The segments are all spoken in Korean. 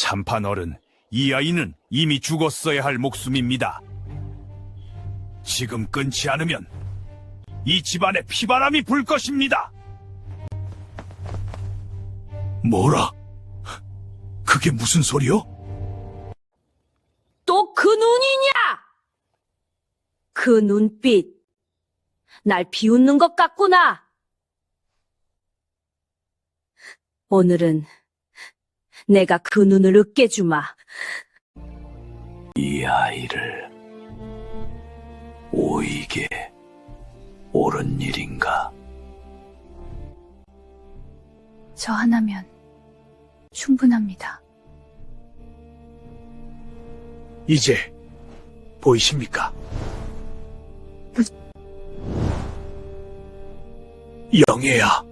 참판 어른, 이 아이는 이미 죽었어야 할 목숨입니다. 지금 끊지 않으면 이 집안에 피바람이 불 것입니다. 뭐라? 그게 무슨 소리요? 또 그 눈이냐? 그 눈빛, 날 비웃는 것 같구나. 오늘은 내가 그 눈을 으깨주마. 이 아이를 오이게 옳은 일인가? 저 하나면 충분합니다. 이제 보이십니까? 영애야.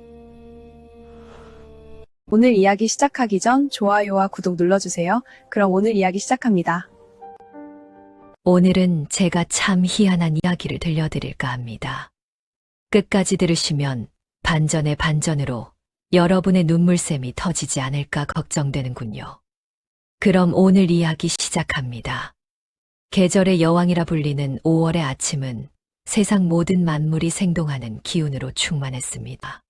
오늘 이야기 시작하기 전 좋아요와 구독 눌러주세요. 그럼 오늘 이야기 시작합니다. 오늘은 제가 참 희한한 이야기를 들려드릴까 합니다. 끝까지 들으시면 반전의 반전으로 여러분의 눈물샘이 터지지 않을까 걱정되는군요. 그럼 오늘 이야기 시작합니다. 계절의 여왕이라 불리는 5월의 아침은 세상 모든 만물이 생동하는 기운으로 충만했습니다.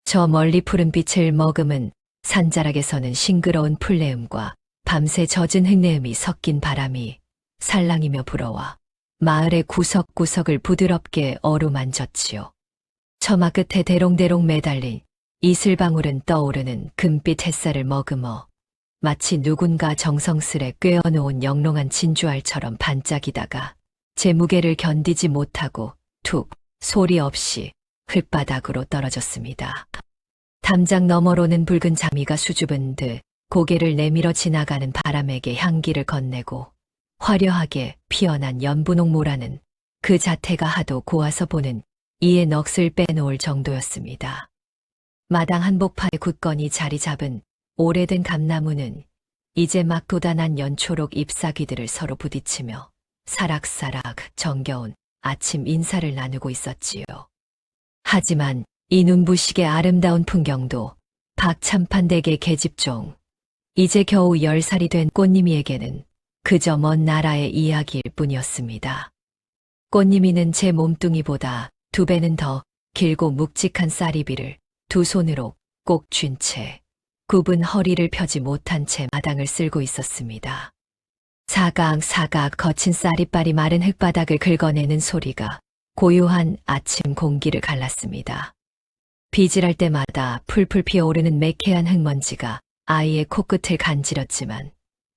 저 멀리 푸른 빛을 머금은 산자락에서는 싱그러운 풀내음과 밤새 젖은 흙내음이 섞인 바람이 살랑이며 불어와 마을의 구석구석을 부드럽게 어루만졌지요. 처마 끝에 대롱대롱 매달린 이슬방울은 떠오르는 금빛 햇살을 머금어 마치 누군가 정성스레 꿰어놓은 영롱한 진주알처럼 반짝이다가 제 무게를 견디지 못하고 툭 소리 없이 흙바닥으로 떨어졌습니다. 담장 너머로는 붉은 자미가 수줍은 듯 고개를 내밀어 지나가는 바람에게 향기를 건네고 화려하게 피어난 연분홍 모라는 그 자태가 하도 고와서 보는 이의 넋을 빼놓을 정도였습니다. 마당 한복파에 굳건히 자리 잡은 오래된 감나무는 이제 막 돋아난 연초록 잎사귀들을 서로 부딪히며 사락사락 정겨운 아침 인사를 나누고 있었지요. 하지만 이 눈부시게 아름다운 풍경도 박참판댁의 계집종, 이제 겨우 10살이 된 꽃님이에게는 그저 먼 나라의 이야기일 뿐이었습니다. 꽃님이는 제 몸뚱이보다 2배는 더 길고 묵직한 쌀이비를 두 손으로 꼭 쥔 채 굽은 허리를 펴지 못한 채 마당을 쓸고 있었습니다. 사각사각 거친 쌀이빨이 마른 흙바닥을 긁어내는 소리가 고요한 아침 공기를 갈랐습니다. 비질할 때마다 풀풀 피어오르는 매캐한 흙먼지가 아이의 코끝을 간지렀지만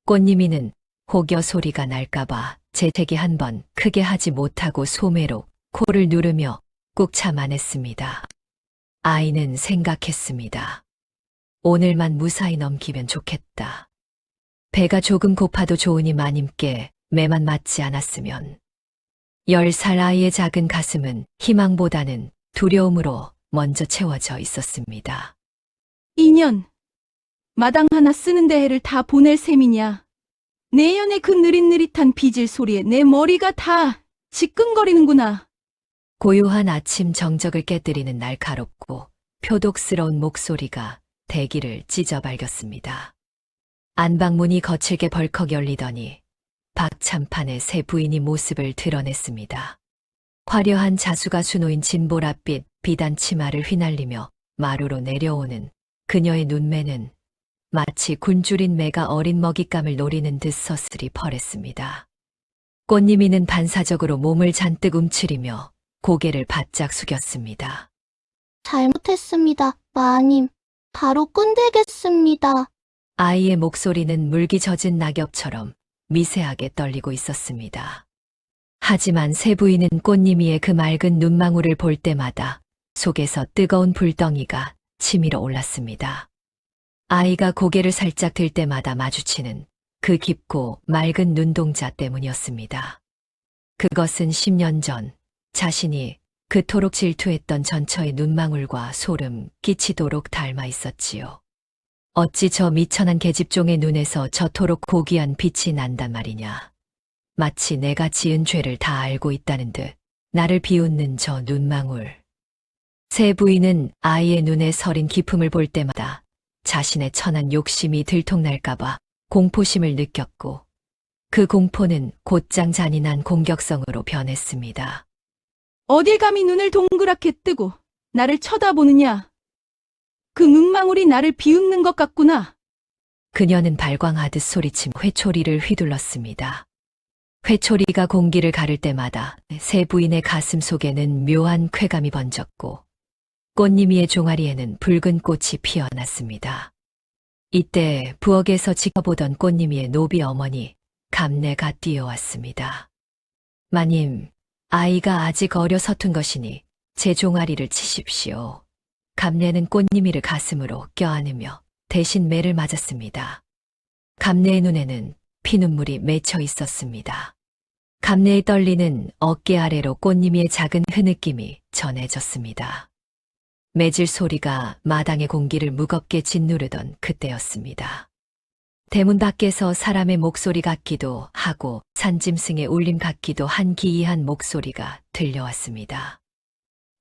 꽃님이는 혹여 소리가 날까봐 재채기 한 번 크게 하지 못하고 소매로 코를 누르며 꾹 참아냈습니다. 아이는 생각했습니다. 오늘만 무사히 넘기면 좋겠다. 배가 조금 고파도 좋으니 마님께 매만 맞지 않았으면. 10살 아이의 작은 가슴은 희망보다는 두려움으로 먼저 채워져 있었습니다. 2년. 마당 하나 쓰는데 애를 다 보낼 셈이냐. 내연의 그 느릿느릿한 비질 소리에 내 머리가 다 지끈거리는구나. 고요한 아침 정적을 깨뜨리는 날카롭고 표독스러운 목소리가 대기를 찢어발겼습니다. 안방문이 거칠게 벌컥 열리더니 박참판의 새 부인이 모습을 드러냈습니다. 화려한 자수가 수놓인 진보랏빛 비단 치마를 휘날리며 마루로 내려오는 그녀의 눈매는 마치 굶주린 매가 어린 먹잇감을 노리는 듯 서슬이 펄했습니다. 꽃님이는 반사적으로 몸을 잔뜩 움츠리며 고개를 바짝 숙였습니다. 잘못했습니다, 마님. 바로 끈대겠습니다. 아이의 목소리는 물기 젖은 낙엽처럼 미세하게 떨리고 있었습니다. 하지만 새 부인은 꽃님이의 그 맑은 눈망울을 볼 때마다 속에서 뜨거운 불덩이가 치밀어 올랐습니다. 아이가 고개를 살짝 들 때마다 마주치는 그 깊고 맑은 눈동자 때문이었습니다. 그것은 10년 전 자신이 그토록 질투했던 전처의 눈망울과 소름 끼치도록 닮아 있었지요. 어찌 저 미천한 계집종의 눈에서 저토록 고귀한 빛이 난단 말이냐. 마치 내가 지은 죄를 다 알고 있다는 듯 나를 비웃는 저 눈망울. 새 부인은 아이의 눈에 서린 기품을 볼 때마다 자신의 천한 욕심이 들통날까봐 공포심을 느꼈고 그 공포는 곧장 잔인한 공격성으로 변했습니다. 어딜 감히 눈을 동그랗게 뜨고 나를 쳐다보느냐? 그 눈망울이 나를 비웃는 것 같구나. 그녀는 발광하듯 소리친 회초리를 휘둘렀습니다. 회초리가 공기를 가를 때마다 새 부인의 가슴 속에는 묘한 쾌감이 번졌고 꽃님이의 종아리에는 붉은 꽃이 피어났습니다. 이때 부엌에서 지켜보던 꽃님이의 노비 어머니 감내가 뛰어왔습니다. 마님, 아이가 아직 어려 서툰 것이니 제 종아리를 치십시오. 감내는 꽃님이를 가슴으로 껴안으며 대신 매를 맞았습니다. 감내의 눈에는 피눈물이 맺혀 있었습니다. 감내의 떨리는 어깨 아래로 꽃님이의 작은 흐느낌이 전해졌습니다. 매질 소리가 마당의 공기를 무겁게 짓누르던 그때였습니다. 대문 밖에서 사람의 목소리 같기도 하고 산짐승의 울림 같기도 한 기이한 목소리가 들려왔습니다.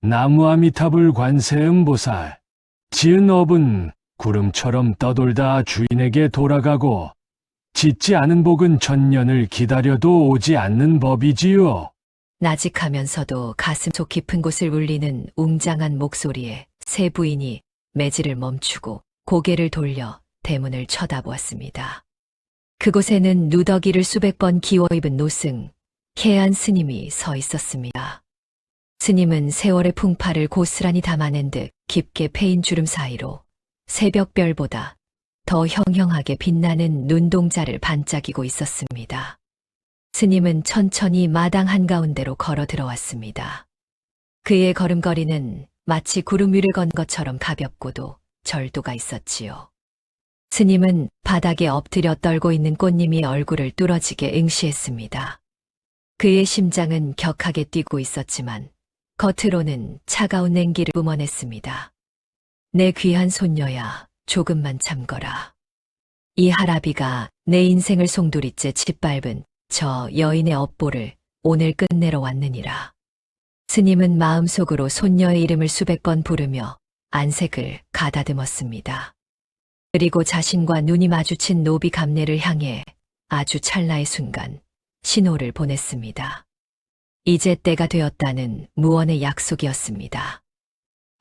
나무아미타불 관세음보살, 지은 업은 구름처럼 떠돌다 주인에게 돌아가고 짓지 않은 복은 천년을 기다려도 오지 않는 법이지요. 나직하면서도 가슴 속 깊은 곳을 울리는 웅장한 목소리에 새 부인이 매질을 멈추고 고개를 돌려 대문을 쳐다보았습니다. 그곳에는 누더기를 수백 번 기워 입은 노승, 해안 스님이 서 있었습니다. 스님은 세월의 풍파를 고스란히 담아낸 듯 깊게 패인 주름 사이로 새벽별보다 더 형형하게 빛나는 눈동자를 반짝이고 있었습니다. 스님은 천천히 마당 한가운데로 걸어 들어왔습니다. 그의 걸음걸이는 마치 구름 위를 건 것처럼 가볍고도 절도가 있었지요. 스님은 바닥에 엎드려 떨고 있는 꽃님이 얼굴을 뚫어지게 응시했습니다. 그의 심장은 격하게 뛰고 있었지만 겉으로는 차가운 냉기를 뿜어냈습니다. 내 귀한 손녀야, 조금만 참거라. 이 할아비가 내 인생을 송두리째 짓밟은 저 여인의 업보를 오늘 끝내러 왔느니라. 스님은 마음속으로 손녀의 이름을 수백 번 부르며 안색을 가다듬었습니다. 그리고 자신과 눈이 마주친 노비 감내를 향해 아주 찰나의 순간 신호를 보냈습니다. 이제 때가 되었다는 무언의 약속이었습니다.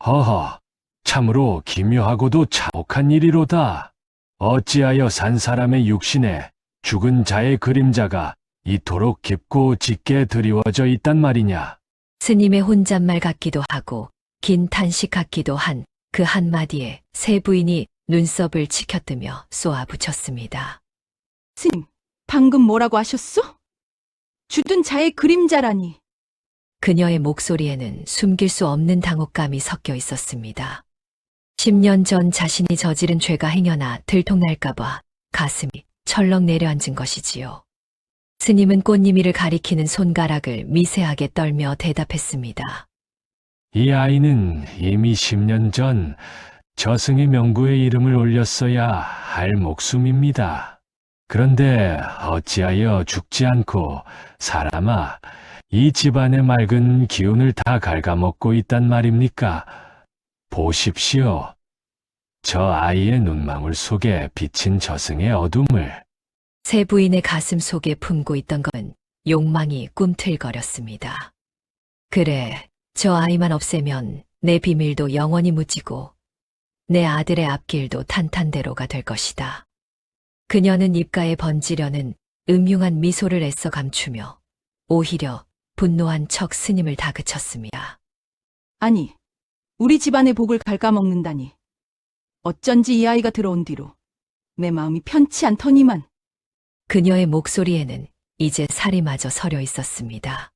허허, 참으로 기묘하고도 참혹한 일이로다. 어찌하여 산 사람의 육신에 죽은 자의 그림자가 이토록 깊고 짙게 드리워져 있단 말이냐. 스님의 혼잣말 같기도 하고 긴 탄식 같기도 한 그 한마디에 새 부인이 눈썹을 치켜뜨며 쏘아붙였습니다. 스님, 방금 뭐라고 하셨소? 죽은 자의 그림자라니. 그녀의 목소리에는 숨길 수 없는 당혹감이 섞여 있었습니다. 10년 전 자신이 저지른 죄가 행여나 들통날까봐 가슴이 철렁 내려앉은 것이지요. 스님은 꽃님이를 가리키는 손가락을 미세하게 떨며 대답했습니다. 이 아이는 이미 10년 전 저승의 명부에 이름을 올렸어야 할 목숨입니다. 그런데 어찌하여 죽지 않고 사람아, 이 집안의 맑은 기운을 다 갉아먹고 있단 말입니까? 보십시오. 저 아이의 눈망울 속에 비친 저승의 어둠을. 새 부인의 가슴 속에 품고 있던 건 욕망이 꿈틀거렸습니다. 그래, 저 아이만 없애면 내 비밀도 영원히 묻히고 내 아들의 앞길도 탄탄대로가 될 것이다. 그녀는 입가에 번지려는 음흉한 미소를 애써 감추며 오히려 분노한 척 스님을 다그쳤습니다. 아니, 우리 집안의 복을 갉아먹는다니. 어쩐지 이 아이가 들어온 뒤로 내 마음이 편치 않더니만. 그녀의 목소리에는 이제 살이마저 서려 있었습니다.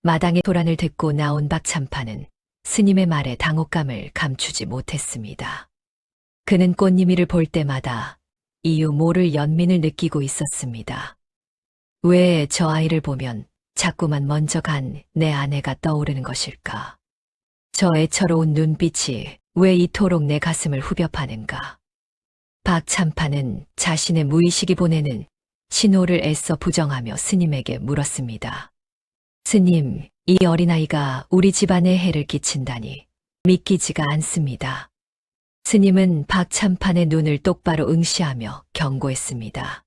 마당의 소란을 듣고 나온 박참판은 스님의 말에 당혹감을 감추지 못했습니다. 그는 꽃님이를 볼 때마다 이유 모를 연민을 느끼고 있었습니다. 왜 저 아이를 보면 자꾸만 먼저 간 내 아내가 떠오르는 것일까? 저 애처로운 눈빛이 왜 이토록 내 가슴을 후벼 파는가? 박참판은 자신의 무의식이 보내는 신호를 애써 부정하며 스님에게 물었습니다. 스님, 이 어린아이가 우리 집안에 해를 끼친다니 믿기지가 않습니다. 스님은 박참판의 눈을 똑바로 응시하며 경고했습니다.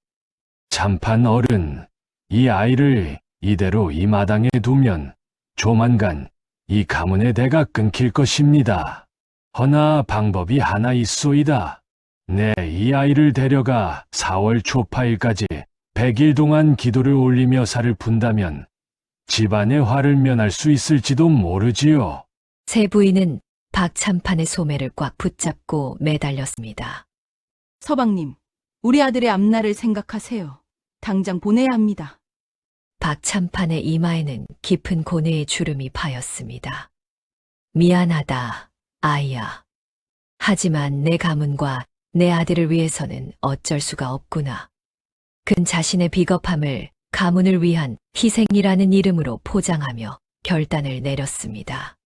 참판 어른, 이 아이를 이대로 이 마당에 두면 조만간 이 가문의 대가 끊길 것입니다. 허나 방법이 하나 있소이다. 이 아이를 데려가 4월 초파일까지 100일 동안 기도를 올리며 살을 푼다면 집안의 화를 면할 수 있을지도 모르지요. 세 부인은 박참판의 소매를 꽉 붙잡고 매달렸습니다. 서방님, 우리 아들의 앞날을 생각하세요. 당장 보내야 합니다. 박참판의 이마에는 깊은 고뇌의 주름이 파였습니다. 미안하다, 아이야. 하지만 내 가문과 내 아들을 위해서는 어쩔 수가 없구나. 그는 자신의 비겁함을 가문을 위한 희생이라는 이름으로 포장하며 결단을 내렸습니다.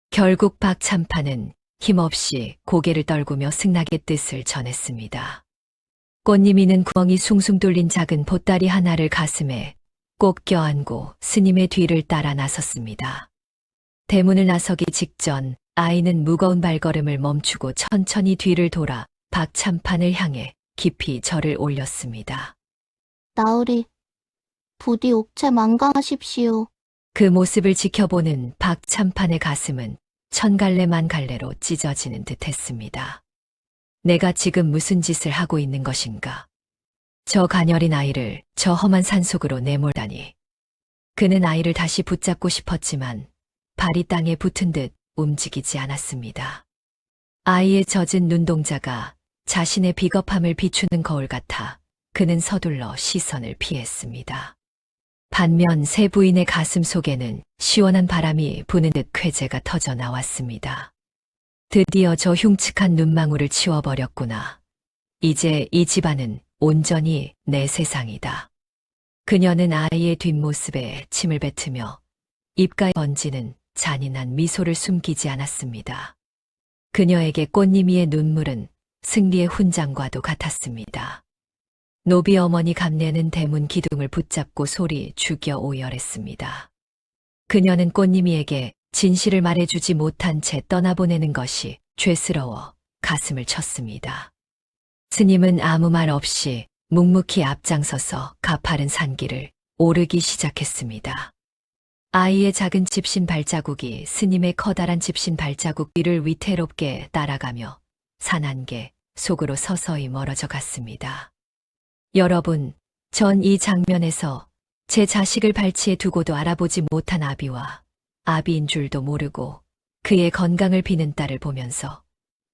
결국 박참판은 힘없이 고개를 떨구며 승낙의 뜻을 전했습니다. 꽃님이는 구멍이 숭숭 뚫린 작은 보따리 하나를 가슴에 꼭 껴안고 스님의 뒤를 따라 나섰습니다. 대문을 나서기 직전 아이는 무거운 발걸음을 멈추고 천천히 뒤를 돌아 박참판을 향해 깊이 절을 올렸습니다. 나으리, 부디 옥체 만강하십시오. 그 모습을 지켜보는 박참판의 가슴은 천갈래 만갈래로 찢어지는 듯했습니다. 내가 지금 무슨 짓을 하고 있는 것인가? 저 가녀린 아이를 저 험한 산속으로 내몰다니. 그는 아이를 다시 붙잡고 싶었지만 발이 땅에 붙은 듯 움직이지 않았습니다. 아이의 젖은 눈동자가 자신의 비겁함을 비추는 거울 같아 그는 서둘러 시선을 피했습니다. 반면 세 부인의 가슴 속에는 시원한 바람이 부는 듯 쾌재가 터져 나왔습니다. 드디어 저 흉측한 눈망울을 치워버렸구나. 이제 이 집안은 온전히 내 세상이다. 그녀는 아이의 뒷모습에 침을 뱉으며 입가에 번지는 잔인한 미소를 숨기지 않았습니다. 그녀에게 꽃님이의 눈물은 승리의 훈장과도 같았습니다. 노비 어머니 감내는 대문 기둥을 붙잡고 소리 죽여 오열했습니다. 그녀는 꽃님이에게 진실을 말해주지 못한 채 떠나보내는 것이 죄스러워 가슴을 쳤습니다. 스님은 아무 말 없이 묵묵히 앞장서서 가파른 산길을 오르기 시작했습니다. 아이의 작은 집신 발자국이 스님의 커다란 집신 발자국 뒤를 위태롭게 따라가며 산안개 속으로 서서히 멀어져 갔습니다. 여러분, 전 이 장면에서 제 자식을 발치에 두고도 알아보지 못한 아비와 아비인 줄도 모르고 그의 건강을 비는 딸을 보면서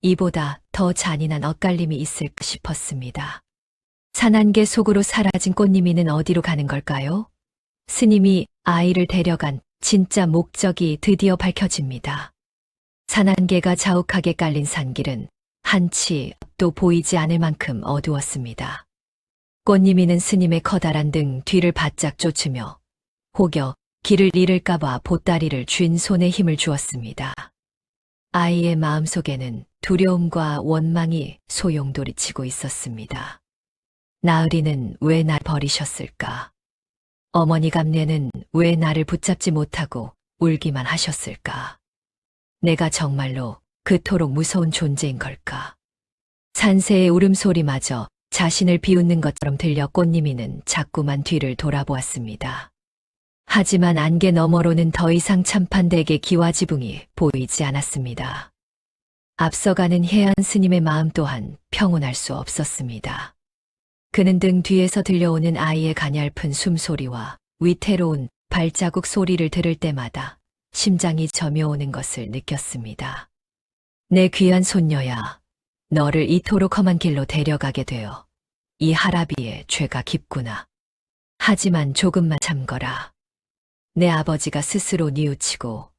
이보다 더 잔인한 엇갈림이 있을까 싶었습니다. 산안개 속으로 사라진 꽃님이는 어디로 가는 걸까요? 스님이 아이를 데려간 진짜 목적이 드디어 밝혀집니다. 산안개가 자욱하게 깔린 산길은 한치 앞도 보이지 않을 만큼 어두웠습니다. 꽃님이는 스님의 커다란 등 뒤를 바짝 쫓으며 혹여 길을 잃을까봐 보따리를 쥔 손에 힘을 주었습니다. 아이의 마음속에는 두려움과 원망이 소용돌이치고 있었습니다. 나으리는 왜 날 버리셨을까? 어머니 감내는 왜 나를 붙잡지 못하고 울기만 하셨을까? 내가 정말로 그토록 무서운 존재인 걸까? 산새의 울음소리마저 자신을 비웃는 것처럼 들려 꽃님이는 자꾸만 뒤를 돌아보았습니다. 하지만 안개 너머로는 더 이상 참판댁의 기와지붕이 보이지 않았습니다. 앞서가는 해안 스님의 마음 또한 평온할 수 없었습니다. 그는 등 뒤에서 들려오는 아이의 가냘픈 숨소리와 위태로운 발자국 소리를 들을 때마다 심장이 저며오는 것을 느꼈습니다. 내 귀한 손녀야, 너를 이토록 험한 길로 데려가게 되어 이 할아비의 죄가 깊구나. 하지만 조금만 참거라. 내 아버지가 스스로 뉘우치고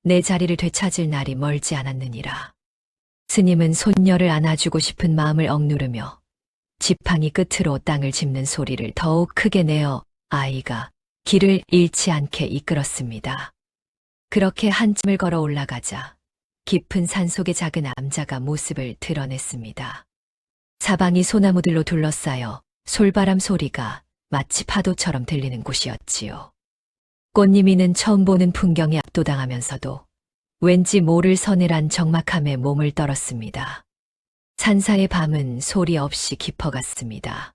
내 자리를 되찾을 날이 멀지 않았느니라. 스님은 손녀를 안아주고 싶은 마음을 억누르며 지팡이 끝으로 땅을 짚는 소리를 더욱 크게 내어 아이가 길을 잃지 않게 이끌었습니다. 그렇게 한참을 걸어 올라가자 깊은 산속의 작은 암자가 모습을 드러냈습니다. 사방이 소나무들로 둘러싸여 솔바람 소리가 마치 파도처럼 들리는 곳이었지요. 꽃님이는 처음 보는 풍경에 압도당하면서도 왠지 모를 서늘한 적막함에 몸을 떨었습니다. 산사의 밤은 소리 없이 깊어갔습니다.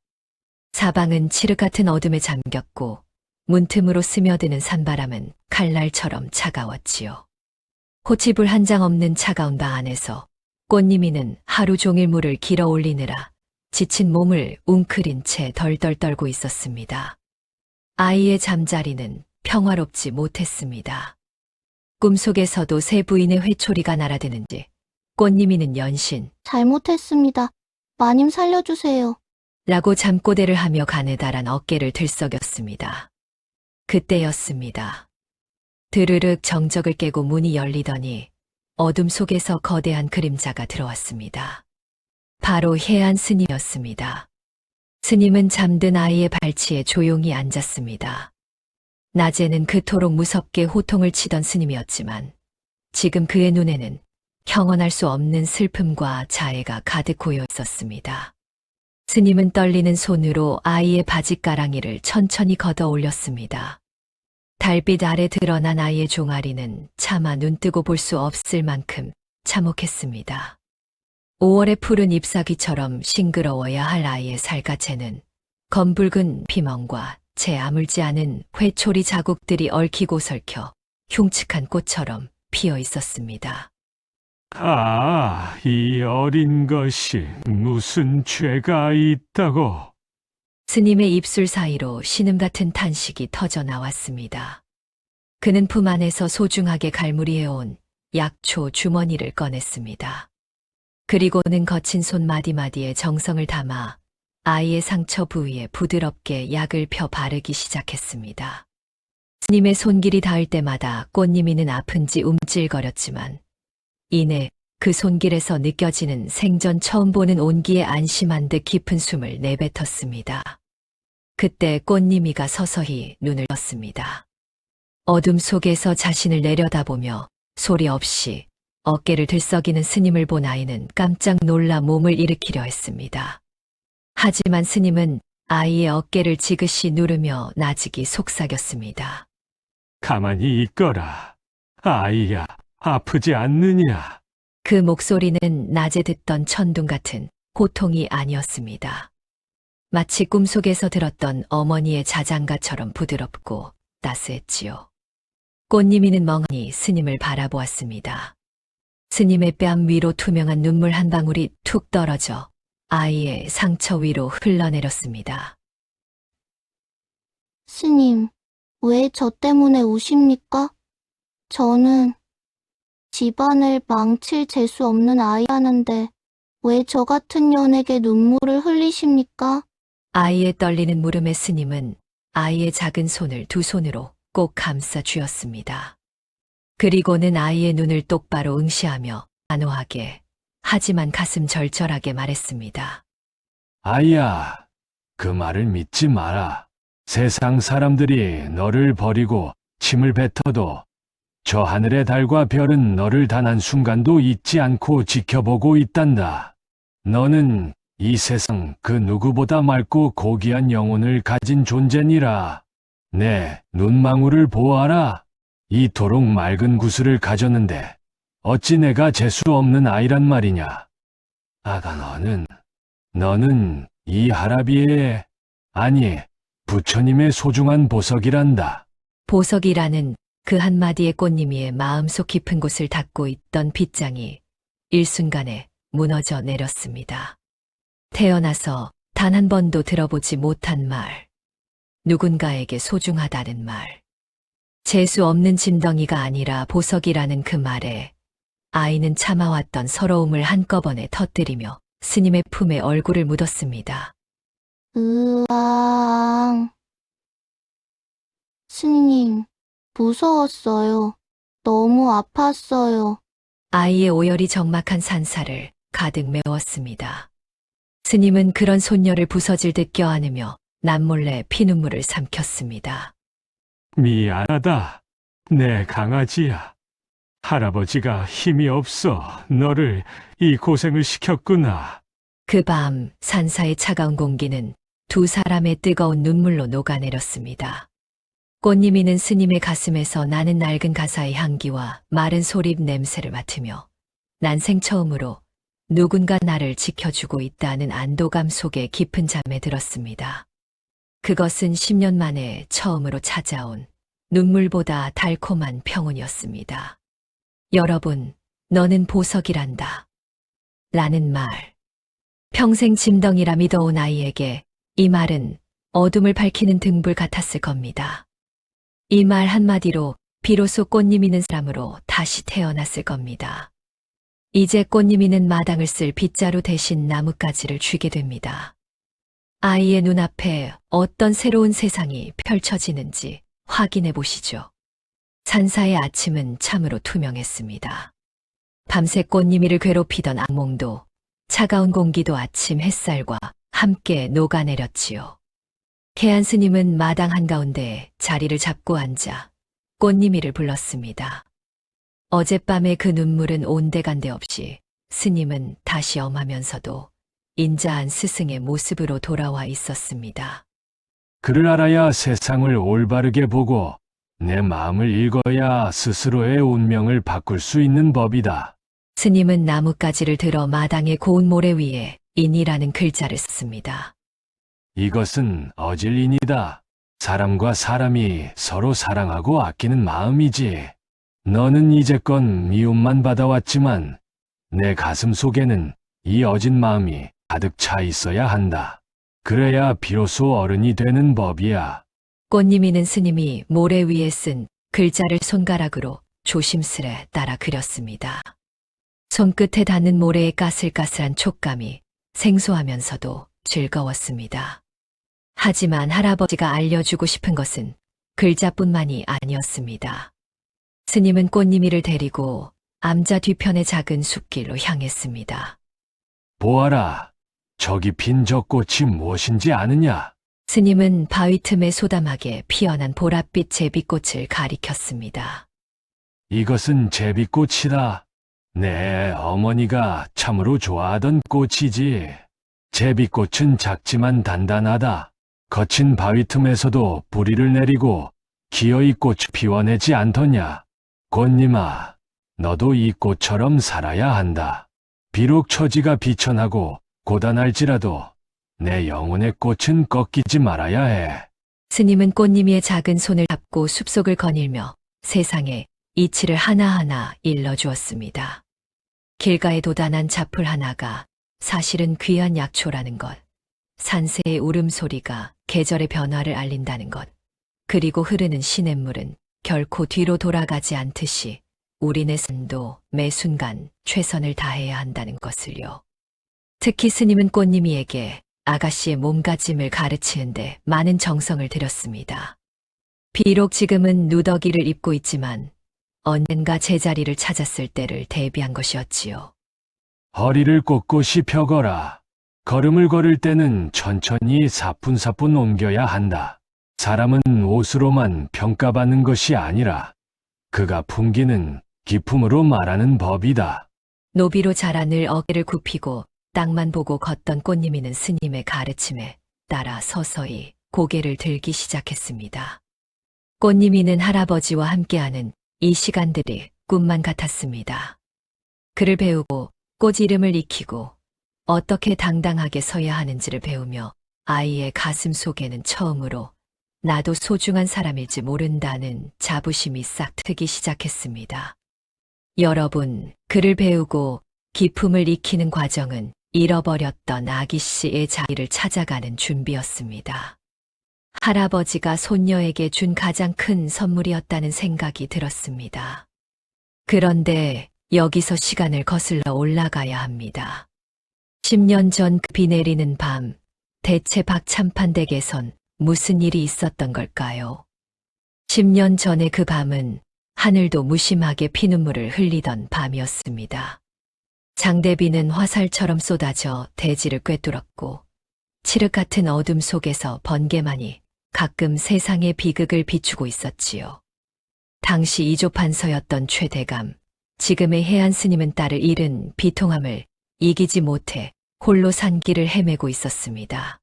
사방은 칠흑 같은 어둠에 잠겼고 문틈으로 스며드는 산바람은 칼날처럼 차가웠지요. 호치불 한 장 없는 차가운 방 안에서 꽃님이는 하루 종일 물을 길어 올리느라 지친 몸을 웅크린 채 덜덜 떨고 있었습니다. 아이의 잠자리는 평화롭지 못했습니다. 꿈속에서도 새 부인의 회초리가 날아드는지 꽃님이는 연신 잘못했습니다. 마님 살려주세요. 라고 잠꼬대를 하며 가느다란 어깨를 들썩였습니다. 그때였습니다. 드르륵 정적을 깨고 문이 열리더니 어둠 속에서 거대한 그림자가 들어왔습니다. 바로 해안 스님이었습니다. 스님은 잠든 아이의 발치에 조용히 앉았습니다. 낮에는 그토록 무섭게 호통을 치던 스님이었지만 지금 그의 눈에는 형언할 수 없는 슬픔과 자애가 가득 고여 있었습니다. 스님은 떨리는 손으로 아이의 바짓가랑이를 천천히 걷어 올렸습니다. 달빛 아래 드러난 아이의 종아리는 차마 눈뜨고 볼 수 없을 만큼 참혹했습니다. 5월의 푸른 잎사귀처럼 싱그러워야 할 아이의 살갗에는 검붉은 피멍과 채 아물지 않은 회초리 자국들이 얽히고 설켜 흉측한 꽃처럼 피어 있었습니다. 아, 이 어린 것이 무슨 죄가 있다고. 스님의 입술 사이로 신음 같은 탄식이 터져 나왔습니다. 그는 품 안에서 소중하게 갈무리해온 약초 주머니를 꺼냈습니다. 그리고는 거친 손 마디마디에 정성을 담아 아이의 상처 부위에 부드럽게 약을 펴 바르기 시작했습니다. 스님의 손길이 닿을 때마다 꽃님이는 아픈지 움찔거렸지만 이내 그 손길에서 느껴지는 생전 처음 보는 온기에 안심한 듯 깊은 숨을 내뱉었습니다. 그때 꽃님이가 서서히 눈을 떴습니다. 어둠 속에서 자신을 내려다보며 소리 없이 어깨를 들썩이는 스님을 본 아이는 깜짝 놀라 몸을 일으키려 했습니다. 하지만 스님은 아이의 어깨를 지그시 누르며 나직이 속삭였습니다. 가만히 있거라. 아이야, 아프지 않느냐? 그 목소리는 낮에 듣던 천둥 같은 고통이 아니었습니다. 마치 꿈속에서 들었던 어머니의 자장가처럼 부드럽고 따스했지요. 꽃님이는 멍하니 스님을 바라보았습니다. 스님의 뺨 위로 투명한 눈물 한 방울이 툭 떨어져 아이의 상처 위로 흘러내렸습니다. 스님, 왜 저 때문에 우십니까? 저는 집안을 망칠 재수 없는 아이라는데 왜 저 같은 년에게 눈물을 흘리십니까? 아이의 떨리는 물음에 스님은 아이의 작은 손을 두 손으로 꼭 감싸 쥐었습니다. 그리고는 아이의 눈을 똑바로 응시하며 단호하게 하지만 가슴 절절하게 말했습니다. 아이야, 그 말을 믿지 마라. 세상 사람들이 너를 버리고 침을 뱉어도 저 하늘의 달과 별은 너를 단 한순간도 잊지 않고 지켜보고 있단다. 너는 이 세상 그 누구보다 맑고 고귀한 영혼을 가진 존재니라. 내 눈망울을 보아라. 이토록 맑은 구슬을 가졌는데 어찌 내가 재수 없는 아이란 말이냐. 아가 너는 이 하라비의, 아니 부처님의 소중한 보석이란다. 보석이라는 그 한마디의 꽃님이의 마음속 깊은 곳을 닫고 있던 빗장이 일순간에 무너져 내렸습니다. 태어나서 단 한 번도 들어보지 못한 말, 누군가에게 소중하다는 말, 재수 없는 짐덩이가 아니라 보석이라는 그 말에 아이는 참아왔던 서러움을 한꺼번에 터뜨리며 스님의 품에 얼굴을 묻었습니다. 으앙. 스님, 무서웠어요. 너무 아팠어요. 아이의 오열이 적막한 산사를 가득 메웠습니다. 스님은 그런 손녀를 부서질 듯 껴안으며 남몰래 피눈물을 삼켰습니다. 미안하다. 내 강아지야. 할아버지가 힘이 없어 너를 이 고생을 시켰구나. 그 밤 산사의 차가운 공기는 두 사람의 뜨거운 눈물로 녹아내렸습니다. 꽃님이는 스님의 가슴에서 나는 낡은 가사의 향기와 마른 소립 냄새를 맡으며 난생 처음으로 누군가 나를 지켜주고 있다는 안도감 속에 깊은 잠에 들었습니다. 그것은 10년 만에 처음으로 찾아온 눈물보다 달콤한 평온이었습니다. 여러분, 너는 보석이란다. 라는 말. 평생 짐덩이라 믿어온 아이에게 이 말은 어둠을 밝히는 등불 같았을 겁니다. 이 말 한마디로 비로소 꽃님 있는 사람으로 다시 태어났을 겁니다. 이제 꽃님 있는 마당을 쓸 빗자루 대신 나뭇가지를 쥐게 됩니다. 아이의 눈앞에 어떤 새로운 세상이 펼쳐지는지 확인해 보시죠. 산사의 아침은 참으로 투명했습니다. 밤새 꽃님이를 괴롭히던 악몽도 차가운 공기도 아침 햇살과 함께 녹아내렸지요. 해안 스님은 마당 한가운데 자리를 잡고 앉아 꽃님이를 불렀습니다. 어젯밤의 그 눈물은 온데간데 없이 스님은 다시 엄하면서도 인자한 스승의 모습으로 돌아와 있었습니다. 그를 알아야 세상을 올바르게 보고 내 마음을 읽어야 스스로의 운명을 바꿀 수 있는 법이다. 스님은 나뭇가지를 들어 마당의 고운 모래 위에 인이라는 글자를 썼습니다. 이것은 어질인이다. 사람과 사람이 서로 사랑하고 아끼는 마음이지. 너는 이제껏 미움만 받아왔지만 내 가슴 속에는 이 어진 마음이 가득 차 있어야 한다. 그래야 비로소 어른이 되는 법이야. 꽃님이는 스님이 모래 위에 쓴 글자를 손가락으로 조심스레 따라 그렸습니다. 손끝에 닿는 모래의 까슬까슬한 촉감이 생소하면서도 즐거웠습니다. 하지만 할아버지가 알려주고 싶은 것은 글자뿐만이 아니었습니다. 스님은 꽃님이를 데리고 암자 뒤편의 작은 숲길로 향했습니다. 보아라, 저기 핀 저 꽃이 무엇인지 아느냐? 스님은 바위 틈에 소담하게 피어난 보랏빛 제비꽃을 가리켰습니다. 이것은 제비꽃이다. 내 어머니가 참으로 좋아하던 꽃이지. 제비꽃은 작지만 단단하다. 거친 바위 틈에서도 뿌리를 내리고 기어이 꽃을 피워내지 않더냐. 꽃님아, 너도 이 꽃처럼 살아야 한다. 비록 처지가 비천하고 고단할지라도 내 영혼의 꽃은 꺾이지 말아야 해. 스님은 꽃님이의 작은 손을 잡고 숲속을 거닐며 세상에 이치를 하나하나 일러주었습니다. 길가에 돋아난 잡풀 하나가 사실은 귀한 약초라는 것, 산새의 울음소리가 계절의 변화를 알린다는 것, 그리고 흐르는 시냇물은 결코 뒤로 돌아가지 않듯이 우리네 삶도 매 순간 최선을 다해야 한다는 것을요. 특히 스님은 꽃님이에게 아가씨의 몸가짐을 가르치는데 많은 정성을 들였습니다. 비록 지금은 누더기를 입고 있지만 언젠가 제자리를 찾았을 때를 대비한 것이었지요. 허리를 꼿꼿이 펴거라. 걸음을 걸을 때는 천천히 사뿐사뿐 옮겨야 한다. 사람은 옷으로만 평가받는 것이 아니라 그가 풍기는 기품으로 말하는 법이다. 노비로 자라 늘 어깨를 굽히고 땅만 보고 걷던 꽃님이는 스님의 가르침에 따라 서서히 고개를 들기 시작했습니다. 꽃님이는 할아버지와 함께하는 이 시간들이 꿈만 같았습니다. 그를 배우고 꽃 이름을 익히고 어떻게 당당하게 서야 하는지를 배우며 아이의 가슴 속에는 처음으로 나도 소중한 사람일지 모른다는 자부심이 싹 트기 시작했습니다. 여러분, 그를 배우고 기품을 익히는 과정은 잃어버렸던 아기 씨의 자리를 찾아가는 준비였습니다. 할아버지가 손녀에게 준 가장 큰 선물이었다는 생각이 들었습니다. 그런데 여기서 시간을 거슬러 올라가야 합니다. 10년 전 그 비 내리는 밤, 대체 박참판 댁에선 무슨 일이 있었던 걸까요? 10년 전의 그 밤은 하늘도 무심하게 피눈물을 흘리던 밤이었습니다. 장대비는 화살처럼 쏟아져 대지를 꿰뚫었고 칠흑 같은 어둠 속에서 번개만이 가끔 세상의 비극을 비추고 있었지요. 당시 이조판서였던 최대감, 지금의 해안 스님은 딸을 잃은 비통함을 이기지 못해 홀로 산길을 헤매고 있었습니다.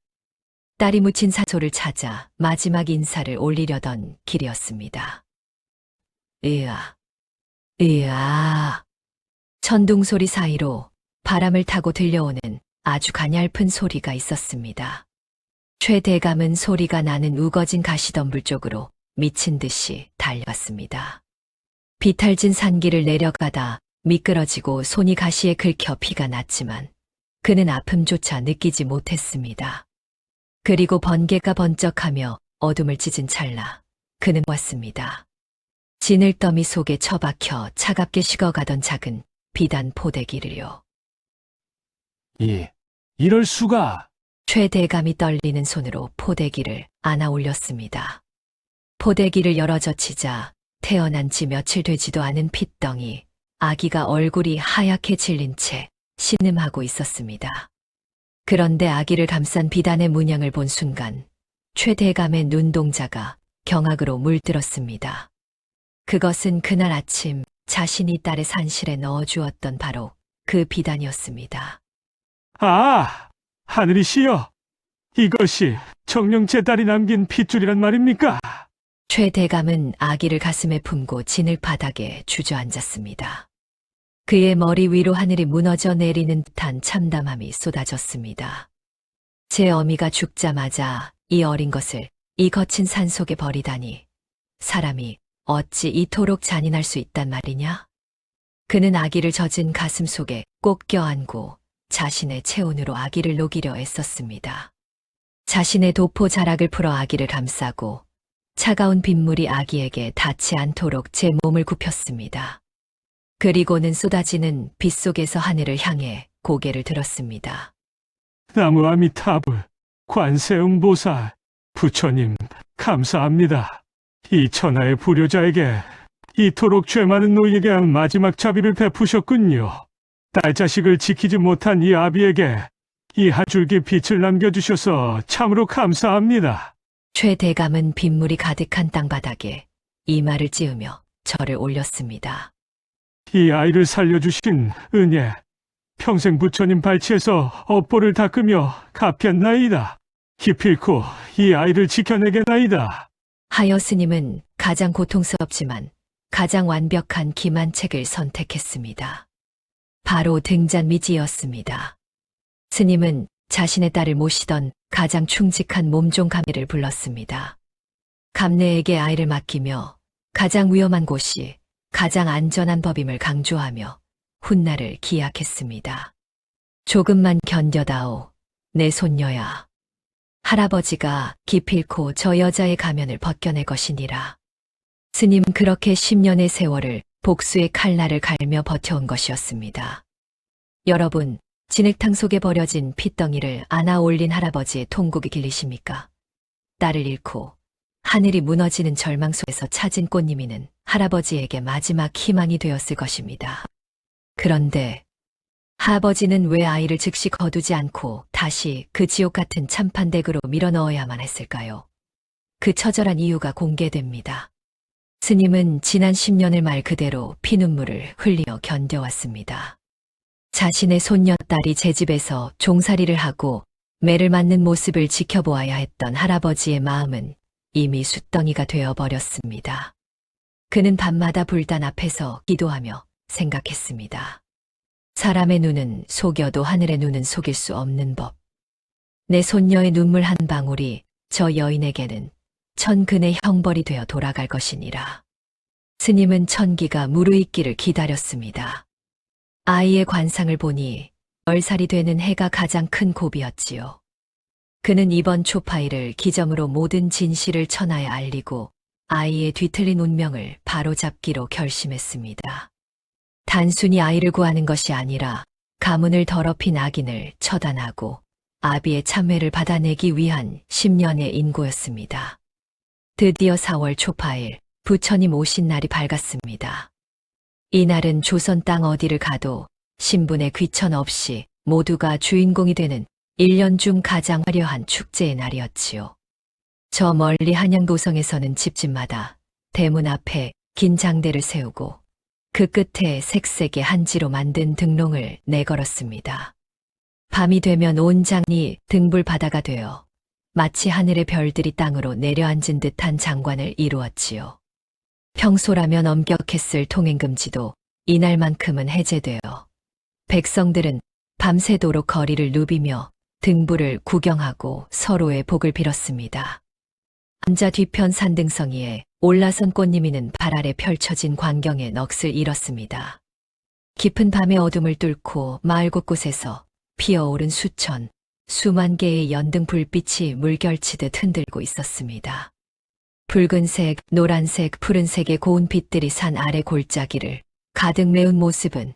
딸이 묻힌 사소를 찾아 마지막 인사를 올리려던 길이었습니다. 으아, 으아. 천둥소리 사이로 바람을 타고 들려오는 아주 가냘픈 소리가 있었습니다. 최 대감은 소리가 나는 우거진 가시덤불 쪽으로 미친 듯이 달려갔습니다. 비탈진 산길을 내려가다 미끄러지고 손이 가시에 긁혀 피가 났지만 그는 아픔조차 느끼지 못했습니다. 그리고 번개가 번쩍하며 어둠을 찢은 찰나 그는 왔습니다. 진을더미 속에 처박혀 차갑게 식어가던 작은 비단 포대기를요. 이럴 수가. 최 대감이 떨리는 손으로 포대기를 안아 올렸습니다. 포대기를 열어젖히자 태어난 지 며칠 되지도 않은 핏덩이, 아기가 얼굴이 하얗게 질린 채 신음하고 있었습니다. 그런데 아기를 감싼 비단의 문양을 본 순간 최 대감의 눈동자가 경악으로 물들었습니다. 그것은 그날 아침 자신이 딸의 산실에 넣어주었던 바로 그 비단이었습니다. 아, 하늘이시여. 이것이 정령 제 딸이 남긴 핏줄이란 말입니까? 최 대감은 아기를 가슴에 품고 진을 바닥에 주저앉았습니다. 그의 머리 위로 하늘이 무너져 내리는 듯한 참담함이 쏟아졌습니다. 제 어미가 죽자마자 이 어린 것을 이 거친 산속에 버리다니 사람이 어찌 이토록 잔인할 수 있단 말이냐? 그는 아기를 젖은 가슴 속에 꼭 껴안고 자신의 체온으로 아기를 녹이려 애썼습니다. 자신의 도포 자락을 풀어 아기를 감싸고 차가운 빗물이 아기에게 닿지 않도록 제 몸을 굽혔습니다. 그리고는 쏟아지는 빗속에서 하늘을 향해 고개를 들었습니다. 나무 아미타불, 관세음보살, 부처님, 감사합니다. 이 천하의 불효자에게 이토록 죄 많은 노인에게 마지막 자비를 베푸셨군요. 딸자식을 지키지 못한 이 아비에게 이 한 줄기 빛을 남겨주셔서 참으로 감사합니다. 최 대감은 빗물이 가득한 땅바닥에 이마를 찌으며 절을 올렸습니다. 이 아이를 살려주신 은혜, 평생 부처님 발치에서 업보를 닦으며 갚겠나이다. 기필코 이 아이를 지켜내겠나이다. 하여 스님은 가장 고통스럽지만 가장 완벽한 기만책을 선택했습니다. 바로 등잔미지였습니다. 스님은 자신의 딸을 모시던 가장 충직한 몸종 감리를 불렀습니다. 감내에게 아이를 맡기며 가장 위험한 곳이 가장 안전한 법임을 강조하며 훗날을 기약했습니다. 조금만 견뎌다오, 내 손녀야. 할아버지가 기필코 저 여자의 가면을 벗겨낼 것이니라. 스님 그렇게 10년의 세월을 복수의 칼날을 갈며 버텨온 것이었습니다. 여러분, 진흙탕 속에 버려진 핏덩이를 안아 올린 할아버지의 통곡이 길리십니까? 딸을 잃고 하늘이 무너지는 절망 속에서 찾은 꽃님이는 할아버지에게 마지막 희망이 되었을 것입니다. 그런데 할아버지는 왜 아이를 즉시 거두지 않고 다시 그 지옥 같은 참판댁으로 밀어넣어야만 했을까요? 그 처절한 이유가 공개됩니다. 스님은 지난 10년을 말 그대로 피눈물을 흘리며 견뎌왔습니다. 자신의 손녀딸이 제 집에서 종살이를 하고 매를 맞는 모습을 지켜보아야 했던 할아버지의 마음은 이미 숫덩이가 되어버렸습니다. 그는 밤마다 불단 앞에서 기도하며 생각했습니다. 사람의 눈은 속여도 하늘의 눈은 속일 수 없는 법. 내 손녀의 눈물 한 방울이 저 여인에게는 천근의 형벌이 되어 돌아갈 것이니라. 스님은 천기가 무르익기를 기다렸습니다. 아이의 관상을 보니 10살이 되는 해가 가장 큰 고비였지요. 그는 이번 초파일을 기점으로 모든 진실을 천하에 알리고 아이의 뒤틀린 운명을 바로잡기로 결심했습니다. 단순히 아이를 구하는 것이 아니라 가문을 더럽힌 악인을 처단하고 아비의 참회를 받아내기 위한 10년의 인고였습니다. 드디어 4월 초파일, 부처님 오신 날이 밝았습니다. 이날은 조선 땅 어디를 가도 신분의 귀천 없이 모두가 주인공이 되는 1년 중 가장 화려한 축제의 날이었지요. 저 멀리 한양도성에서는 집집마다 대문 앞에 긴 장대를 세우고 그 끝에 색색의 한지로 만든 등롱을 내걸었습니다. 밤이 되면 온 장이 등불 바다가 되어 마치 하늘의 별들이 땅으로 내려앉은 듯한 장관을 이루었지요. 평소라면 엄격했을 통행금지도 이날만큼은 해제되어 백성들은 밤새도록 거리를 누비며 등불을 구경하고 서로의 복을 빌었습니다. 암자 뒤편 산등성이에 올라선 꽃님이는 발 아래 펼쳐진 광경에 넋을 잃었습니다. 깊은 밤의 어둠을 뚫고 마을 곳곳에서 피어오른 수만 개의 연등 불빛이 물결치듯 흔들고 있었습니다. 붉은색, 노란색, 푸른색의 고운 빛들이 산 아래 골짜기를 가득 메운 모습은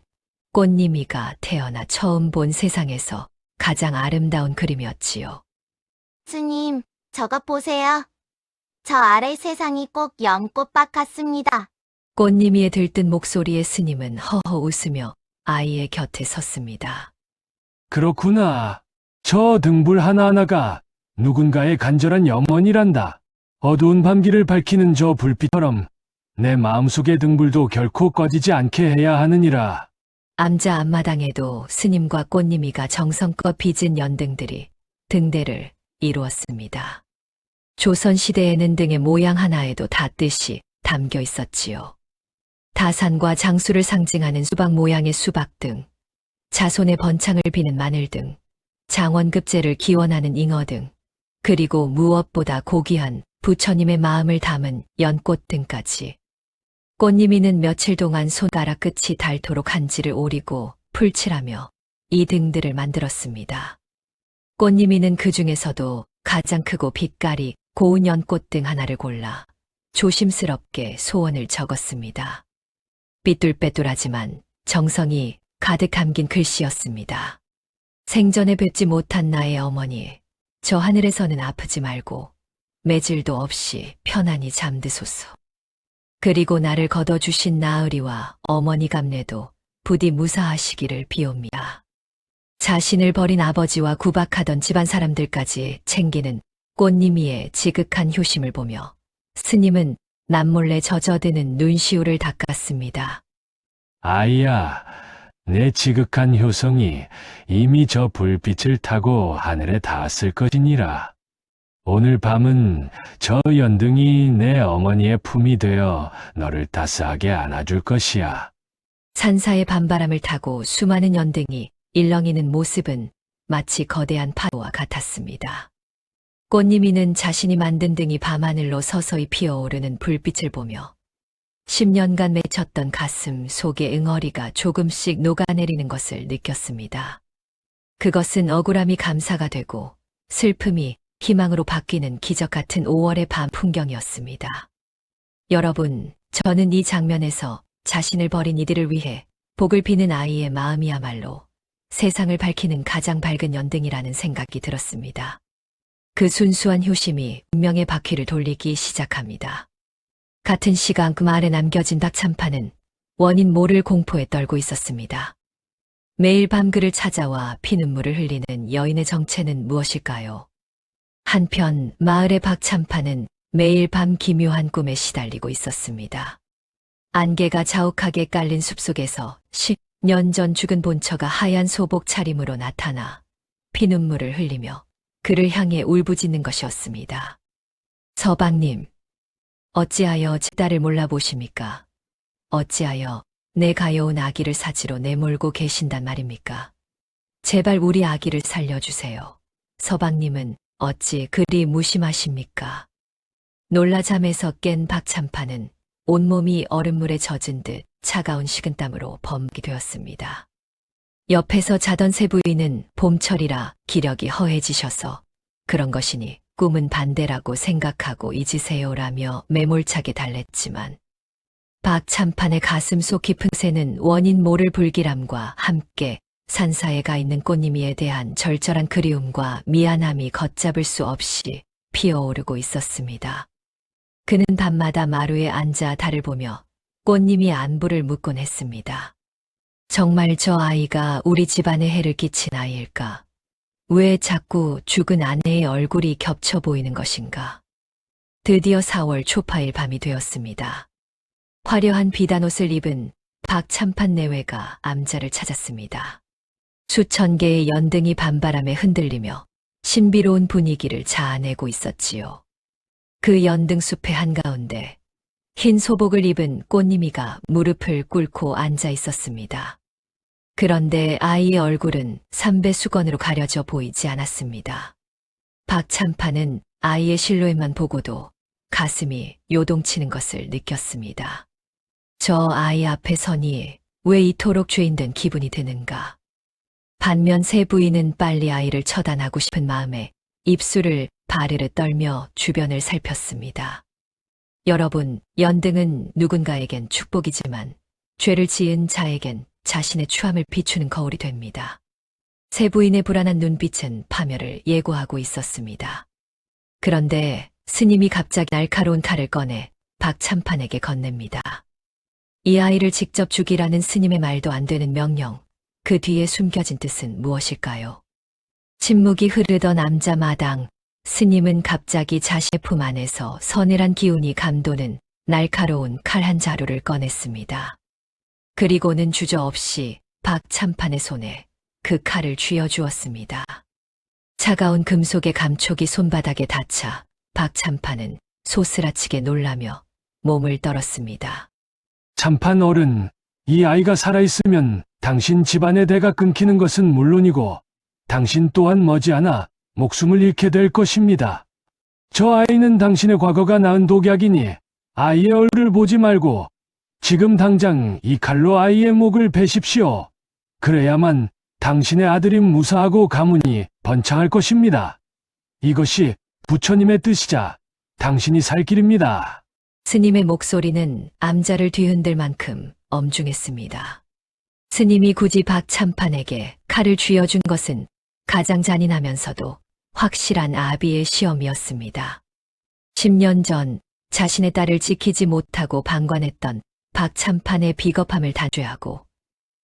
꽃님이가 태어나 처음 본 세상에서 가장 아름다운 그림이었지요. 스님, 저것 보세요. 저 아래 세상이 꼭 연꽃밭 같습니다. 꽃님이의 들뜬 목소리에 스님은 허허 웃으며 아이의 곁에 섰습니다. 그렇구나. 저 등불 하나하나가 누군가의 간절한 염원이란다. 어두운 밤길을 밝히는 저 불빛처럼 내 마음속의 등불도 결코 꺼지지 않게 해야 하느니라. 암자 앞마당에도 스님과 꽃님이가 정성껏 빚은 연등들이 등대를 이루었습니다. 조선시대에는 등의 모양 하나에도 다 뜻이 담겨 있었지요. 다산과 장수를 상징하는 수박 모양의 수박등, 자손의 번창을 비는 마늘등, 장원급제를 기원하는 잉어등, 그리고 무엇보다 고귀한 부처님의 마음을 담은 연꽃등까지. 꽃님이는 며칠 동안 손가락 끝이 닳도록 한지를 오리고 풀칠하며 이 등들을 만들었습니다. 꽃님이는 그 중에서도 가장 크고 빛깔이 고운 연꽃등 하나를 골라 조심스럽게 소원을 적었습니다. 삐뚤빼뚤하지만 정성이 가득 담긴 글씨였습니다. 생전에 뵙지 못한 나의 어머니, 저 하늘에서는 아프지 말고 매질도 없이 편안히 잠드소서. 그리고 나를 거둬주신 나으리와 어머니 감내도 부디 무사하시기를 비옵니다. 자신을 버린 아버지와 구박하던 집안 사람들까지 챙기는 꽃님이의 지극한 효심을 보며 스님은 남몰래 젖어드는 눈시울을 닦았습니다. 아이야, 내 지극한 효성이 이미 저 불빛을 타고 하늘에 닿았을 것이니라. 오늘 밤은 저 연등이 내 어머니의 품이 되어 너를 따스하게 안아줄 것이야. 산사의 밤바람을 타고 수많은 연등이 일렁이는 모습은 마치 거대한 파도와 같았습니다. 꽃님이는 자신이 만든 등이 밤하늘로 서서히 피어오르는 불빛을 보며 10년간 맺혔던 가슴 속의 응어리가 조금씩 녹아내리는 것을 느꼈습니다. 그것은 억울함이 감사가 되고 슬픔이 희망으로 바뀌는 기적 같은 5월의 밤 풍경이었습니다. 여러분, 저는 이 장면에서 자신을 버린 이들을 위해 복을 비는 아이의 마음이야말로 세상을 밝히는 가장 밝은 연등이라는 생각이 들었습니다. 그 순수한 효심이 운명의 바퀴를 돌리기 시작합니다. 같은 시간 그 마을에 남겨진 닭참판은 원인 모를 공포에 떨고 있었습니다. 매일 밤 그를 찾아와 피눈물을 흘리는 여인의 정체는 무엇일까요? 한편 마을의 박참판은 매일 밤 기묘한 꿈에 시달리고 있었습니다. 안개가 자욱하게 깔린 숲속에서 10년 전 죽은 본처가 하얀 소복 차림으로 나타나 피눈물을 흘리며 그를 향해 울부짖는 것이었습니다. 서방님, 어찌하여 제 딸을 몰라보십니까? 어찌하여 내 가여운 아기를 사지로 내몰고 계신단 말입니까? 제발 우리 아기를 살려주세요. 서방님은 어찌 그리 무심하십니까? 놀라 잠에서 깬 박참판은 온몸이 얼음물에 젖은 듯 차가운 식은땀으로 범기 되었습니다. 옆에서 자던 세 부인은 봄철이라 기력이 허해지셔서 그런 것이니 꿈은 반대라고 생각하고 잊으세요라며 매몰차게 달랬지만 박참판의 가슴 속 깊은 새는 원인 모를 불길함과 함께 산사에 가 있는 꽃님이에 대한 절절한 그리움과 미안함이 걷잡을 수 없이 피어오르고 있었습니다. 그는 밤마다 마루에 앉아 달을 보며 꽃님이 안부를 묻곤 했습니다. 정말 저 아이가 우리 집안에 해를 끼친 아이일까? 왜 자꾸 죽은 아내의 얼굴이 겹쳐 보이는 것인가? 드디어 4월 초파일 밤이 되었습니다. 화려한 비단옷을 입은 박참판 내외가 암자를 찾았습니다. 수천 개의 연등이 밤바람에 흔들리며 신비로운 분위기를 자아내고 있었지요. 그 연등숲의 한가운데 흰 소복을 입은 꽃님이가 무릎을 꿇고 앉아 있었습니다. 그런데 아이의 얼굴은 삼배 수건으로 가려져 보이지 않았습니다. 박찬판은 아이의 실루엣만 보고도 가슴이 요동치는 것을 느꼈습니다. 저 아이 앞에 서니 왜 이토록 죄인된 기분이 드는가. 반면 새 부인은 빨리 아이를 처단하고 싶은 마음에 입술을 바르르 떨며 주변을 살폈습니다. 여러분, 연등은 누군가에겐 축복이지만 죄를 지은 자에겐 자신의 추함을 비추는 거울이 됩니다. 새 부인의 불안한 눈빛은 파멸을 예고하고 있었습니다. 그런데 스님이 갑자기 날카로운 칼을 꺼내 박찬판에게 건넵니다. 이 아이를 직접 죽이라는 스님의 말도 안 되는 명령, 그 뒤에 숨겨진 뜻은 무엇일까요? 침묵이 흐르던 암자마당, 스님은 갑자기 자신의 품 안에서 서늘한 기운이 감도는 날카로운 칼 한 자루를 꺼냈습니다. 그리고는 주저없이 박찬판의 손에 그 칼을 쥐어주었습니다. 차가운 금속의 감촉이 손바닥에 닿자 박찬판은 소스라치게 놀라며 몸을 떨었습니다. 참판 어른, 이 아이가 살아있으면 당신 집안의 대가 끊기는 것은 물론이고 당신 또한 머지않아 목숨을 잃게 될 것입니다. 저 아이는 당신의 과거가 낳은 독약이니 아이의 얼굴을 보지 말고 지금 당장 이 칼로 아이의 목을 베십시오. 그래야만 당신의 아들이 무사하고 가문이 번창할 것입니다. 이것이 부처님의 뜻이자 당신이 살 길입니다. 스님의 목소리는 암자를 뒤흔들 만큼 엄중했습니다. 스님이 굳이 박찬판에게 칼을 쥐어준 것은 가장 잔인하면서도 확실한 아비의 시험이었습니다. 10년 전 자신의 딸을 지키지 못하고 방관했던 박찬판의 비겁함을 단죄하고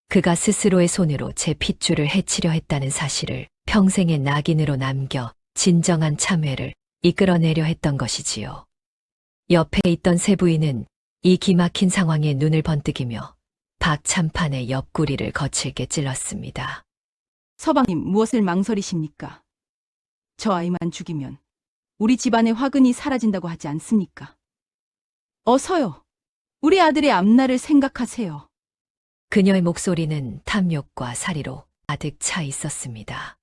그가 스스로의 손으로 제 핏줄을 해치려 했다는 사실을 평생의 낙인으로 남겨 진정한 참회를 이끌어내려 했던 것이지요. 옆에 있던 새 부인은 이 기막힌 상황에 눈을 번뜩이며 박찬판의 옆구리를 거칠게 찔렀습니다. 서방님, 무엇을 망설이십니까? 저 아이만 죽이면 우리 집안의 화근이 사라진다고 하지 않습니까? 어서요. 우리 아들의 앞날을 생각하세요. 그녀의 목소리는 탐욕과 사리로 가득 차 있었습니다.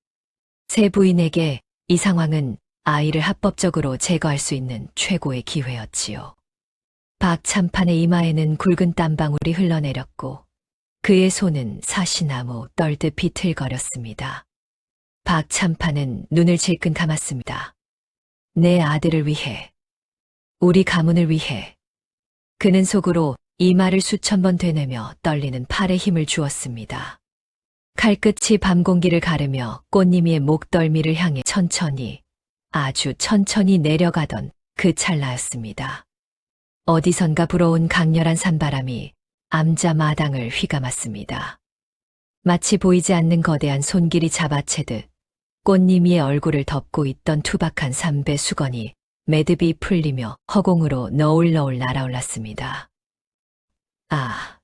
새 부인에게 이 상황은 아이를 합법적으로 제거할 수 있는 최고의 기회였지요. 박찬판의 이마에는 굵은 땀방울이 흘러내렸고 그의 손은 사시나무 떨듯 비틀거렸습니다. 박찬판은 눈을 질끈 감았습니다. 내 아들을 위해, 우리 가문을 위해. 그는 속으로 이 말을 수천 번 되뇌며 떨리는 팔에 힘을 주었습니다. 칼끝이 밤 공기를 가르며 꽃님이의 목덜미를 향해 천천히, 아주 천천히 내려가던 그 찰나였습니다. 어디선가 불어온 강렬한 산바람이 암자 마당을 휘감았습니다. 마치 보이지 않는 거대한 손길이 잡아채듯 꽃님이의 얼굴을 덮고 있던 투박한 삼배 수건이 매듭이 풀리며 허공으로 너울너울 날아올랐습니다. 아!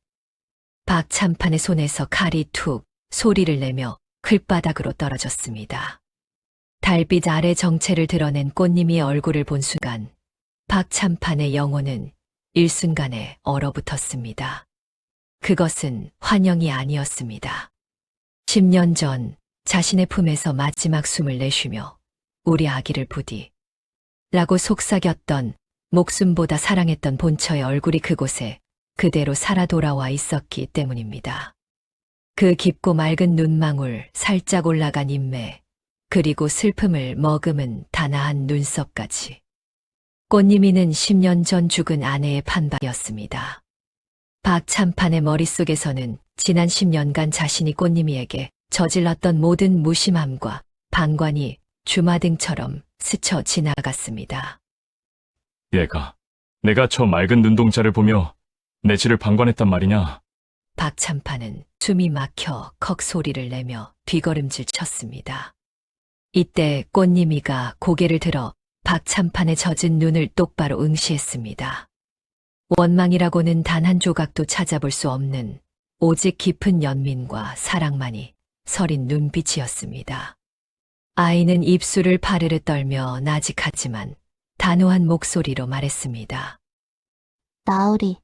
박찬판의 손에서 칼이 툭 소리를 내며 클바닥으로 떨어졌습니다. 달빛 아래 정체를 드러낸 꽃님이의 얼굴을 본 순간 박찬판의 영혼은 일순간에 얼어붙었습니다. 그것은 환영이 아니었습니다. 10년 전 자신의 품에서 마지막 숨을 내쉬며 우리 아기를 부디 라고 속삭였던 목숨보다 사랑했던 본처의 얼굴이 그곳에 그대로 살아 돌아와 있었기 때문입니다. 그 깊고 맑은 눈망울, 살짝 올라간 인매, 그리고 슬픔을 머금은 단아한 눈썹까지. 꽃님이는 10년 전 죽은 아내의 판박이었습니다. 박찬판의 머릿속에서는 지난 10년간 자신이 꽃님이에게 저질렀던 모든 무심함과 방관이 주마등처럼 스쳐 지나갔습니다. 얘가 내가 저 맑은 눈동자를 보며 내 질을 방관했단 말이냐? 박찬판은 숨이 막혀 컥 소리를 내며 뒤걸음질 쳤습니다. 이때 꽃님이가 고개를 들어 박찬판의 젖은 눈을 똑바로 응시했습니다. 원망이라고는 단 한 조각도 찾아볼 수 없는 오직 깊은 연민과 사랑만이 서린 눈빛이었습니다. 아이는 입술을 파르르 떨며 나직하지만 단호한 목소리로 말했습니다. 나으리,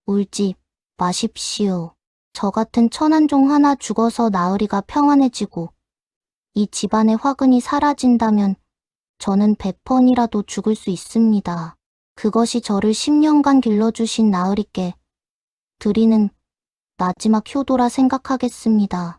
울지 마십시오. 저 같은 천한종 하나 죽어서 나으리가 평안해지고 이 집안의 화근이 사라진다면 저는 100번이라도 죽을 수 있습니다. 그것이 저를 10년간 길러주신 나으리께 드리는 마지막 효도라 생각하겠습니다.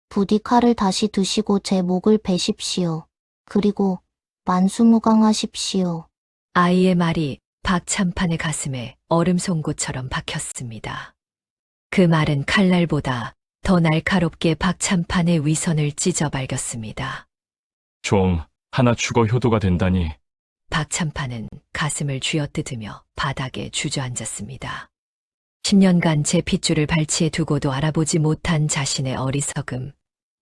부디 칼을 다시 드시고 제 목을 베십시오. 그리고 만수무강하십시오. 아이의 말이 박참판의 가슴에 얼음 송곳처럼 박혔습니다. 그 말은 칼날보다 더 날카롭게 박참판의 위선을 찢어 발겼습니다. 좀 하나 죽어 효도가 된다니. 박참판은 가슴을 쥐어뜯으며 바닥에 주저앉았습니다. 10년간 제 핏줄을 발치해 두고도 알아보지 못한 자신의 어리석음,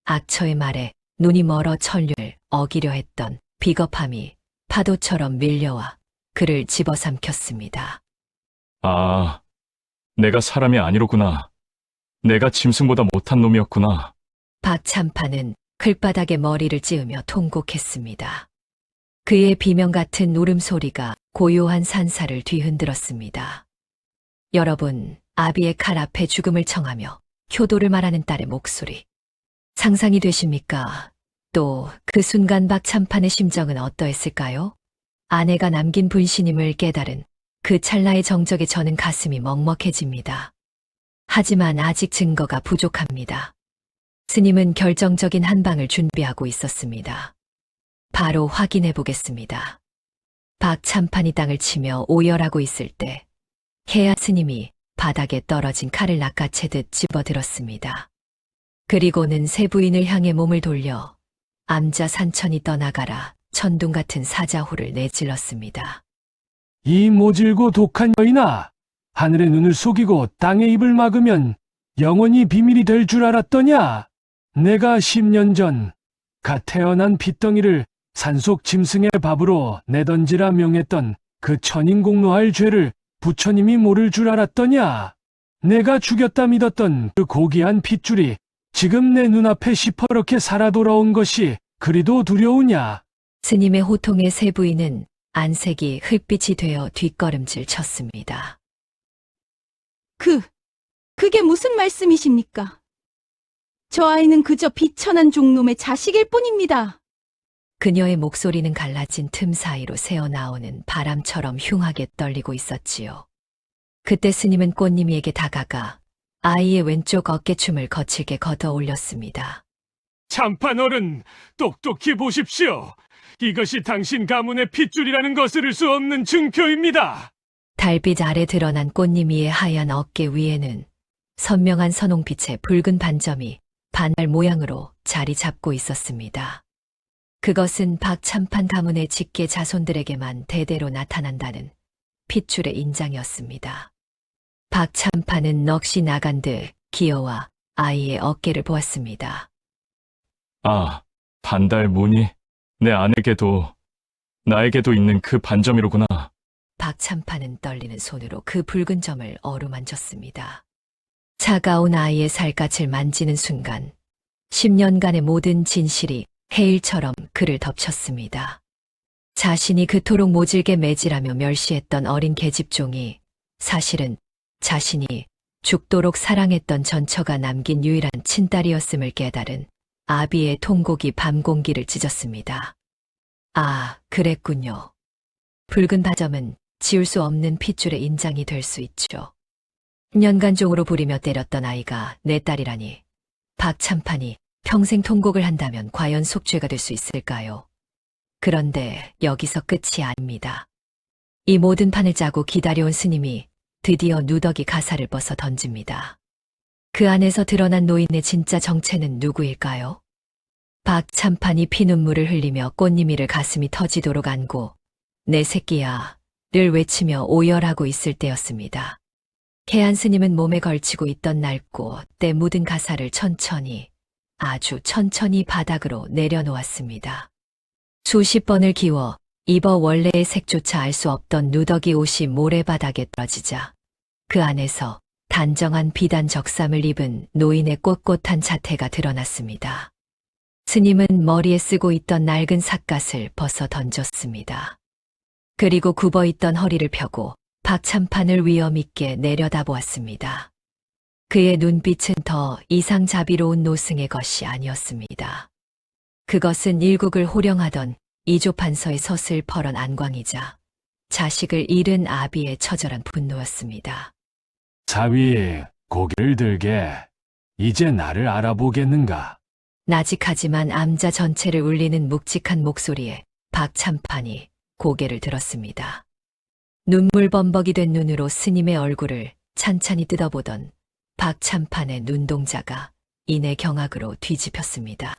악처의 말에 눈이 멀어 천륜을 어기려 했던 비겁함이 파도처럼 밀려와 그를 집어삼켰습니다. 아, 내가 사람이 아니로구나. 내가 짐승보다 못한 놈이었구나. 박참판은 글바닥에 머리를 찌으며 통곡했습니다. 그의 비명 같은 울음소리가 고요한 산사를 뒤흔들었습니다. 여러분, 아비의 칼 앞에 죽음을 청하며 효도를 말하는 딸의 목소리. 상상이 되십니까? 또 그 순간 박참판의 심정은 어떠했을까요? 아내가 남긴 분신임을 깨달은 그 찰나의 정적에 저는 가슴이 먹먹해집니다. 하지만 아직 증거가 부족합니다. 스님은 결정적인 한 방을 준비하고 있었습니다. 바로 확인해 보겠습니다. 박참판이 땅을 치며 오열하고 있을 때 해야 스님이 바닥에 떨어진 칼을 낚아채듯 집어들었습니다. 그리고는 세 부인을 향해 몸을 돌려 암자 산천이 떠나가라 천둥 같은 사자호를 내질렀습니다. 이 모질고 독한 여인아, 하늘의 눈을 속이고 땅의 입을 막으면 영원히 비밀이 될 줄 알았더냐? 내가 10년 전 갓 태어난 핏덩이를 산속 짐승의 밥으로 내던지라 명했던 그 천인공노할 죄를 부처님이 모를 줄 알았더냐? 내가 죽였다 믿었던 그 고귀한 핏줄이 지금 내 눈앞에 시퍼렇게 살아 돌아온 것이 그리도 두려우냐? 스님의 호통에 세 부인은 안색이 흙빛이 되어 뒷걸음질 쳤습니다. 그게 무슨 말씀이십니까? 저 아이는 그저 비천한 종놈의 자식일 뿐입니다. 그녀의 목소리는 갈라진 틈 사이로 새어나오는 바람처럼 흉하게 떨리고 있었지요. 그때 스님은 꽃님이에게 다가가 아이의 왼쪽 어깨춤을 거칠게 걷어 올렸습니다. 참판 어른, 똑똑히 보십시오. 이것이 당신 가문의 핏줄이라는 거스를 수 없는 증표입니다. 달빛 아래 드러난 꽃님이의 하얀 어깨 위에는 선명한 선홍빛의 붉은 반점이 반달 모양으로 자리 잡고 있었습니다. 그것은 박참판 가문의 직계 자손들에게만 대대로 나타난다는 핏줄의 인장이었습니다. 박참판은 넋이 나간 듯 기어와 아이의 어깨를 보았습니다. 아, 반달 무늬. 내 아내에게도 나에게도 있는 그 반점이로구나. 박참판은 떨리는 손으로 그 붉은 점을 어루만졌습니다. 차가운 아이의 살갗을 만지는 순간 10년간의 모든 진실이 해일처럼 그를 덮쳤습니다. 자신이 그토록 모질게 매질하며 멸시했던 어린 계집종이 사실은 자신이 죽도록 사랑했던 전처가 남긴 유일한 친딸이었음을 깨달은 아비의 통곡이 밤 공기를 찢었습니다. 아, 그랬군요. 붉은 바점은 지울 수 없는 핏줄의 인장이 될 수 있죠. 년간종으로 부리며 때렸던 아이가 내 딸이라니. 박참판이 평생 통곡을 한다면 과연 속죄가 될 수 있을까요? 그런데 여기서 끝이 아닙니다. 이 모든 판을 짜고 기다려온 스님이 드디어 누더기 가사를 벗어 던집니다. 그 안에서 드러난 노인의 진짜 정체는 누구일까요? 박참판이 피눈물을 흘리며 꽃님이를 가슴이 터지도록 안고 내 새끼야 를 외치며 오열하고 있을 때였습니다. 해안 스님은 몸에 걸치고 있던 낡고 때 묻은 가사를 천천히 아주 천천히 바닥으로 내려놓았습니다. 수십 번을 기워 입어 원래의 색조차 알 수 없던 누더기 옷이 모래바닥에 떨어지자 그 안에서 단정한 비단 적삼을 입은 노인의 꼿꼿한 자태가 드러났습니다. 스님은 머리에 쓰고 있던 낡은 삿갓을 벗어 던졌습니다. 그리고 굽어있던 허리를 펴고 박참판을 위엄있게 내려다보았습니다. 그의 눈빛은 더 이상 자비로운 노승의 것이 아니었습니다. 그것은 일국을 호령하던 이조판서의 서슬퍼런 안광이자 자식을 잃은 아비의 처절한 분노였습니다. 사위, 고개를 들게. 이제 나를 알아보겠는가? 나직하지만 암자 전체를 울리는 묵직한 목소리에 박참판이 고개를 들었습니다. 눈물 범벅이 된 눈으로 스님의 얼굴을 찬찬히 뜯어보던 박참판의 눈동자가 이내 경악으로 뒤집혔습니다.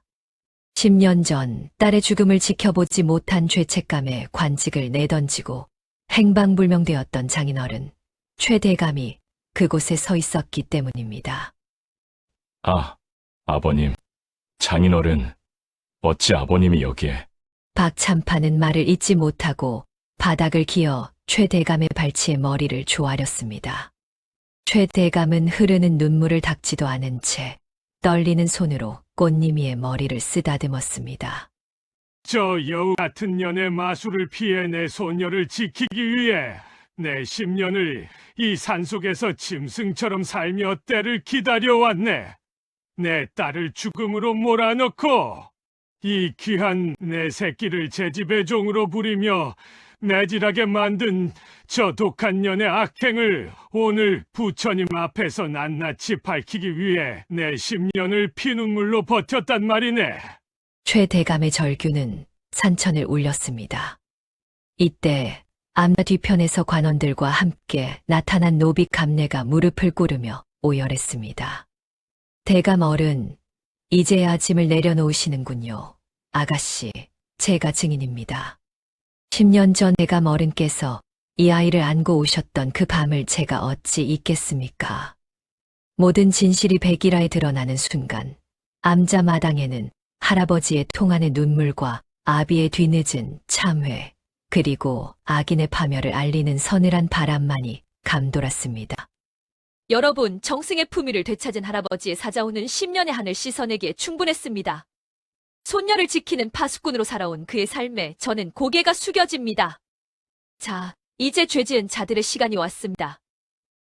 10년 전 딸의 죽음을 지켜보지 못한 죄책감에 관직을 내던지고 행방불명되었던 장인어른 최대감이 그곳에 서 있었기 때문입니다. 아, 아버님. 장인어른, 어찌 아버님이 여기에? 박참판은 말을 잇지 못하고 바닥을 기어 최대감의 발치에 머리를 조아렸습니다. 최대감은 흐르는 눈물을 닦지도 않은 채 떨리는 손으로 꽃님이의 머리를 쓰다듬었습니다. 저 여우 같은 년의 마술을 피해 내 소녀를 지키기 위해 내 10년을 이 산속에서 짐승처럼 살며 때를 기다려왔네. 내 딸을 죽음으로 몰아넣고 이 귀한 내 새끼를 제 집의 종으로 부리며 매질하게 만든 저 독한 년의 악행을 오늘 부처님 앞에서 낱낱이 밝히기 위해 내 10년을 피눈물로 버텼단 말이네. 최대감의 절규는 산천을 울렸습니다. 이때 암자 뒤편에서 관원들과 함께 나타난 노빅 감내가 무릎을 꿇으며 오열했습니다. 대감 어른, 이제야 짐을 내려놓으시는군요. 아가씨, 제가 증인입니다. 10년 전 대감 어른께서 이 아이를 안고 오셨던 그 밤을 제가 어찌 잊겠습니까? 모든 진실이 백일하에 드러나는 순간, 암자 마당에는 할아버지의 통한의 눈물과 아비의 뒤늦은 참회, 그리고 악인의 파멸을 알리는 서늘한 바람만이 감돌았습니다. 여러분, 정승의 품위를 되찾은 할아버지의 사자오는 10년의 한을 씻어내기에 충분했습니다. 손녀를 지키는 파수꾼으로 살아온 그의 삶에 저는 고개가 숙여집니다. 자, 이제 죄지은 자들의 시간이 왔습니다.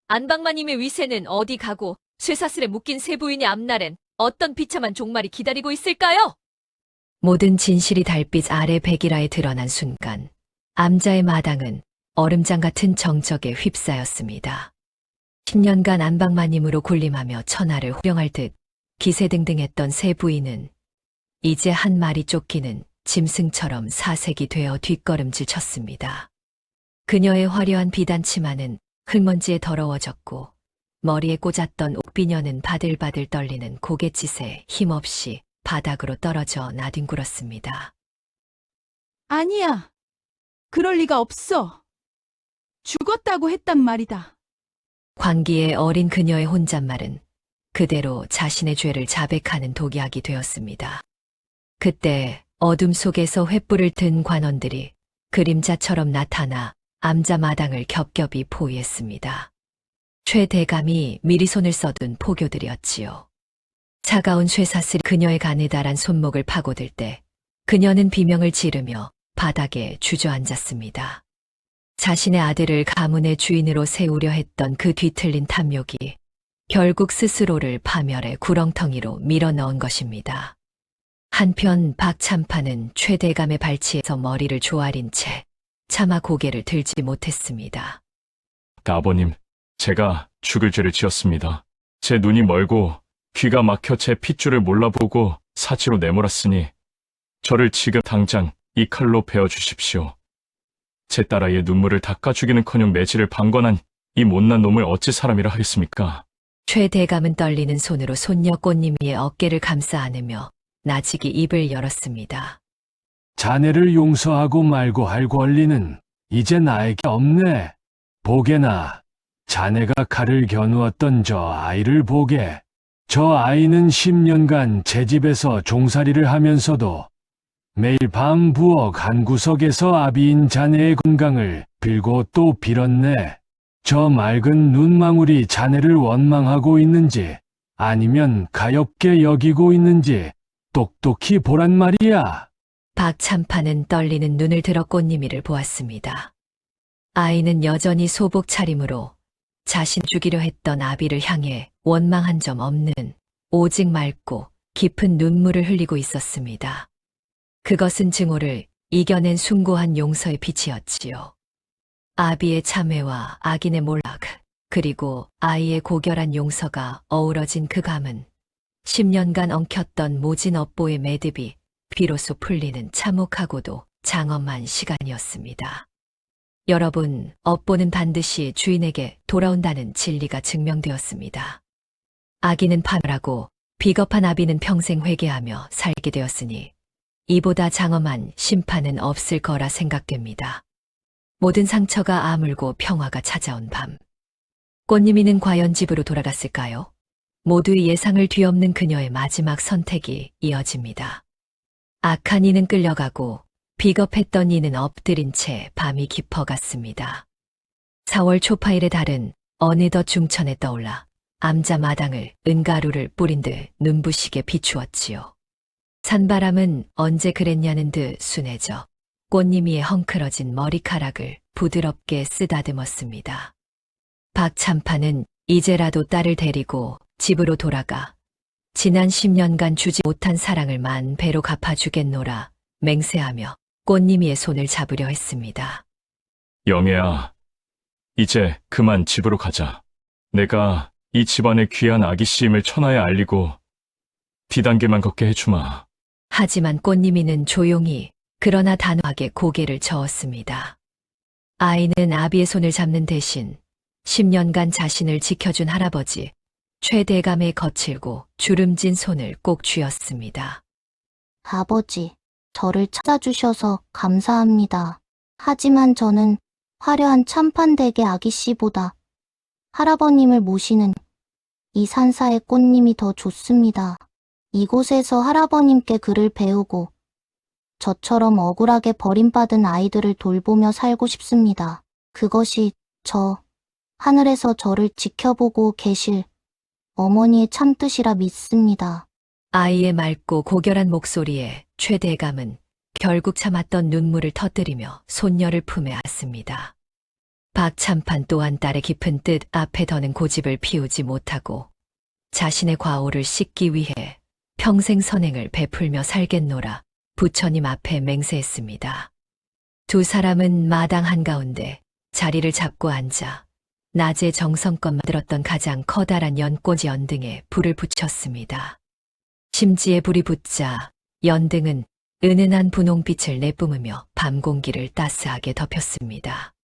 안방마님의 위세는 어디 가고 쇠사슬에 묶인 세 부인의 앞날엔 어떤 비참한 종말이 기다리고 있을까요? 모든 진실이 달빛 아래 백일하에 드러난 순간, 암자의 마당은 얼음장 같은 정적에 휩싸였습니다. 10년간 안방마님으로 군림하며 천하를 호령할 듯 기세등등했던 세 부인은 이제 한 마리 쫓기는 짐승처럼 사색이 되어 뒷걸음질 쳤습니다. 그녀의 화려한 비단치마는 흙먼지에 더러워졌고 머리에 꽂았던 옥비녀는 바들바들 떨리는 고갯짓에 힘없이 바닥으로 떨어져 나뒹굴었습니다. 아니야. 그럴 리가 없어. 죽었다고 했단 말이다. 광기에 어린 그녀의 혼잣말은 그대로 자신의 죄를 자백하는 독약이 되었습니다. 그때 어둠 속에서 횃불을 든 관원들이 그림자처럼 나타나 암자 마당을 겹겹이 포위했습니다. 최대감이 미리 손을 써둔 포교들이었지요. 차가운 쇠사슬이 그녀의 간에 달한 손목을 파고들 때 그녀는 비명을 지르며 바닥에 주저앉았습니다. 자신의 아들을 가문의 주인으로 세우려 했던 그 뒤틀린 탐욕이 결국 스스로를 파멸의 구렁텅이로 밀어넣은 것입니다. 한편 박참판은 최대감의 발치에서 머리를 조아린 채 차마 고개를 들지 못했습니다. 아버님, 제가 죽을 죄를 지었습니다. 제 눈이 멀고 귀가 막혀 제 핏줄을 몰라보고 사지로 내몰았으니 저를 지금 당장 이 칼로 베어 주십시오. 제 딸아이의 눈물을 닦아 주기는커녕 매질을 방관한 이 못난 놈을 어찌 사람이라 하겠습니까? 최대감은 떨리는 손으로 손녀 꽃님이의 어깨를 감싸 안으며 나직이 입을 열었습니다. 자네를 용서하고 말고 할 권리는 이제 나에게 없네. 보게나, 자네가 칼을 겨누었던 저 아이를 보게. 저 아이는 10년간 제 집에서 종살이를 하면서도 매일 밤 부엌 한 구석에서 아비인 자네의 건강을 빌고 또 빌었네. 저 맑은 눈망울이 자네를 원망하고 있는지 아니면 가엾게 여기고 있는지 똑똑히 보란 말이야. 박참판은 떨리는 눈을 들어 꽃님이를 보았습니다. 아이는 여전히 소복 차림으로 자신 죽이려 했던 아비를 향해 원망한 점 없는 오직 맑고 깊은 눈물을 흘리고 있었습니다. 그것은 증오를 이겨낸 숭고한 용서의 빛이었지요. 아비의 참회와 악인의 몰락, 그리고 아이의 고결한 용서가 어우러진 그 감은 10년간 엉켰던 모진 업보의 매듭이 비로소 풀리는 참혹하고도 장엄한 시간이었습니다. 여러분, 업보는 반드시 주인에게 돌아온다는 진리가 증명되었습니다. 악인은 파멸하고 비겁한 아비는 평생 회개하며 살게 되었으니 이보다 장엄한 심판은 없을 거라 생각됩니다. 모든 상처가 아물고 평화가 찾아온 밤. 꽃님이는 과연 집으로 돌아갔을까요? 모두의 예상을 뒤엎는 그녀의 마지막 선택이 이어집니다. 악한 이는 끌려가고 비겁했던 이는 엎드린 채 밤이 깊어갔습니다. 4월 초파일의 달은 어느덧 중천에 떠올라 암자 마당을 은가루를 뿌린 듯 눈부시게 비추었지요. 산바람은 언제 그랬냐는 듯 순해져 꽃님이의 헝클어진 머리카락을 부드럽게 쓰다듬었습니다. 박참판은 이제라도 딸을 데리고 집으로 돌아가 지난 10년간 주지 못한 사랑을 만 배로 갚아주겠노라 맹세하며 꽃님이의 손을 잡으려 했습니다. 영애야, 이제 그만 집으로 가자. 내가 이 집안의 귀한 아기 씨임을 천하에 알리고 뒤단계만 걷게 해주마. 하지만 꽃님이는 조용히 그러나 단호하게 고개를 저었습니다. 아이는 아비의 손을 잡는 대신 10년간 자신을 지켜준 할아버지 최대감의 거칠고 주름진 손을 꼭 쥐었습니다. 아버지, 저를 찾아주셔서 감사합니다. 하지만 저는 화려한 참판댁의 아기씨보다 할아버님을 모시는 이 산사의 꽃님이 더 좋습니다. 이곳에서 할아버님께 글을 배우고 저처럼 억울하게 버림받은 아이들을 돌보며 살고 싶습니다. 그것이 하늘에서 저를 지켜보고 계실 어머니의 참뜻이라 믿습니다. 아이의 맑고 고결한 목소리에 최대감은 결국 참았던 눈물을 터뜨리며 손녀를 품에 안습니다. 박참판 또한 딸의 깊은 뜻 앞에 더는 고집을 피우지 못하고 자신의 과오를 씻기 위해 평생 선행을 베풀며 살겠노라 부처님 앞에 맹세했습니다. 두 사람은 마당 한가운데 자리를 잡고 앉아 낮에 정성껏 만들었던 가장 커다란 연꽃 연등에 불을 붙였습니다. 심지에 불이 붙자 연등은 은은한 분홍빛을 내뿜으며 밤 공기를 따스하게 덮였습니다.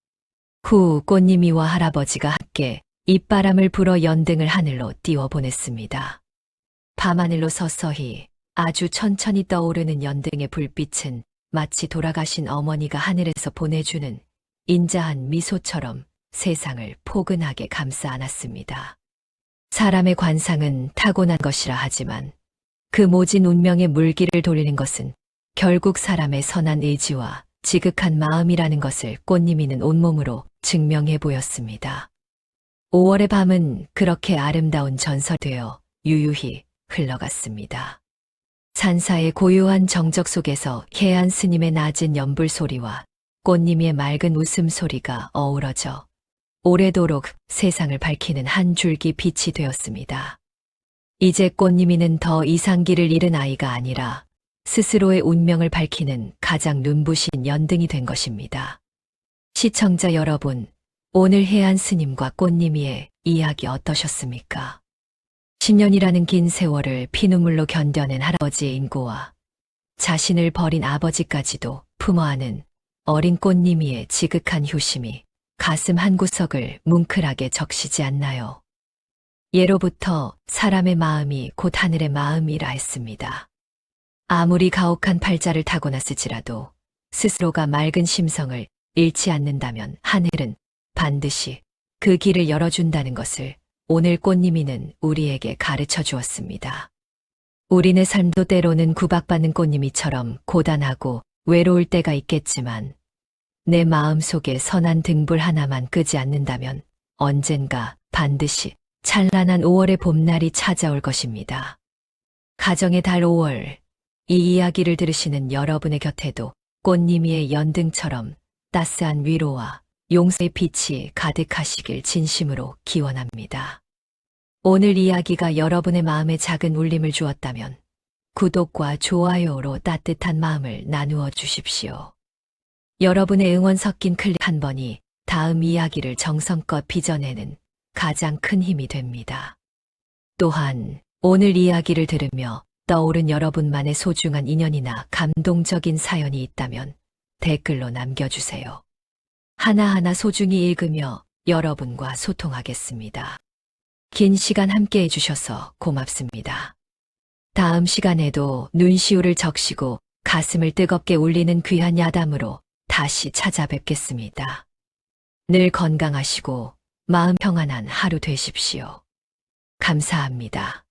후 꽃님이와 할아버지가 함께 입바람을 불어 연등을 하늘로 띄워보냈습니다. 밤하늘로 서서히 아주 천천히 떠오르는 연등의 불빛은 마치 돌아가신 어머니가 하늘에서 보내주는 인자한 미소처럼 세상을 포근하게 감싸 안았습니다. 사람의 관상은 타고난 것이라 하지만 그 모진 운명의 물기를 돌리는 것은 결국 사람의 선한 의지와 지극한 마음이라는 것을 꽃님이는 온몸으로 증명해 보였습니다. 5월의 밤은 그렇게 아름다운 전설되어 유유히 흘러갔습니다. 산사의 고요한 정적 속에서 해안 스님의 낮은 연불 소리와 꽃님이의 맑은 웃음소리가 어우러져 오래도록 세상을 밝히는 한 줄기 빛이 되었습니다. 이제 꽃님이는 더 이상 길을 잃은 아이가 아니라 스스로의 운명을 밝히는 가장 눈부신 연등이 된 것입니다. 시청자 여러분, 오늘 해안 스님과 꽃님이의 이야기 어떠셨습니까? 10년이라는 긴 세월을 피눈물로 견뎌낸 할아버지의 인고와 자신을 버린 아버지까지도 품어안은 어린 꽃님이의 지극한 효심이 가슴 한구석을 뭉클하게 적시지 않나요? 예로부터 사람의 마음이 곧 하늘의 마음이라 했습니다. 아무리 가혹한 팔자를 타고났을지라도 스스로가 맑은 심성을 잃지 않는다면 하늘은 반드시 그 길을 열어준다는 것을 오늘 꽃님이는 우리에게 가르쳐 주었습니다. 우리네 삶도 때로는 구박받는 꽃님이처럼 고단하고 외로울 때가 있겠지만 내 마음속에 선한 등불 하나만 끄지 않는다면 언젠가 반드시 찬란한 5월의 봄날이 찾아올 것입니다. 가정의 달 5월, 이 이야기를 들으시는 여러분의 곁에도 꽃님이의 연등처럼 따스한 위로와 용서의 빛이 가득하시길 진심으로 기원합니다. 오늘 이야기가 여러분의 마음에 작은 울림을 주었다면 구독과 좋아요로 따뜻한 마음을 나누어 주십시오. 여러분의 응원 섞인 클릭 한 번이 다음 이야기를 정성껏 빚어내는 가장 큰 힘이 됩니다. 또한 오늘 이야기를 들으며 떠오른 여러분만의 소중한 인연이나 감동적인 사연이 있다면 댓글로 남겨주세요. 하나하나 소중히 읽으며 여러분과 소통하겠습니다. 긴 시간 함께 해주셔서 고맙습니다. 다음 시간에도 눈시울을 적시고 가슴을 뜨겁게 울리는 귀한 야담으로 다시 찾아뵙겠습니다. 늘 건강하시고 마음 평안한 하루 되십시오. 감사합니다.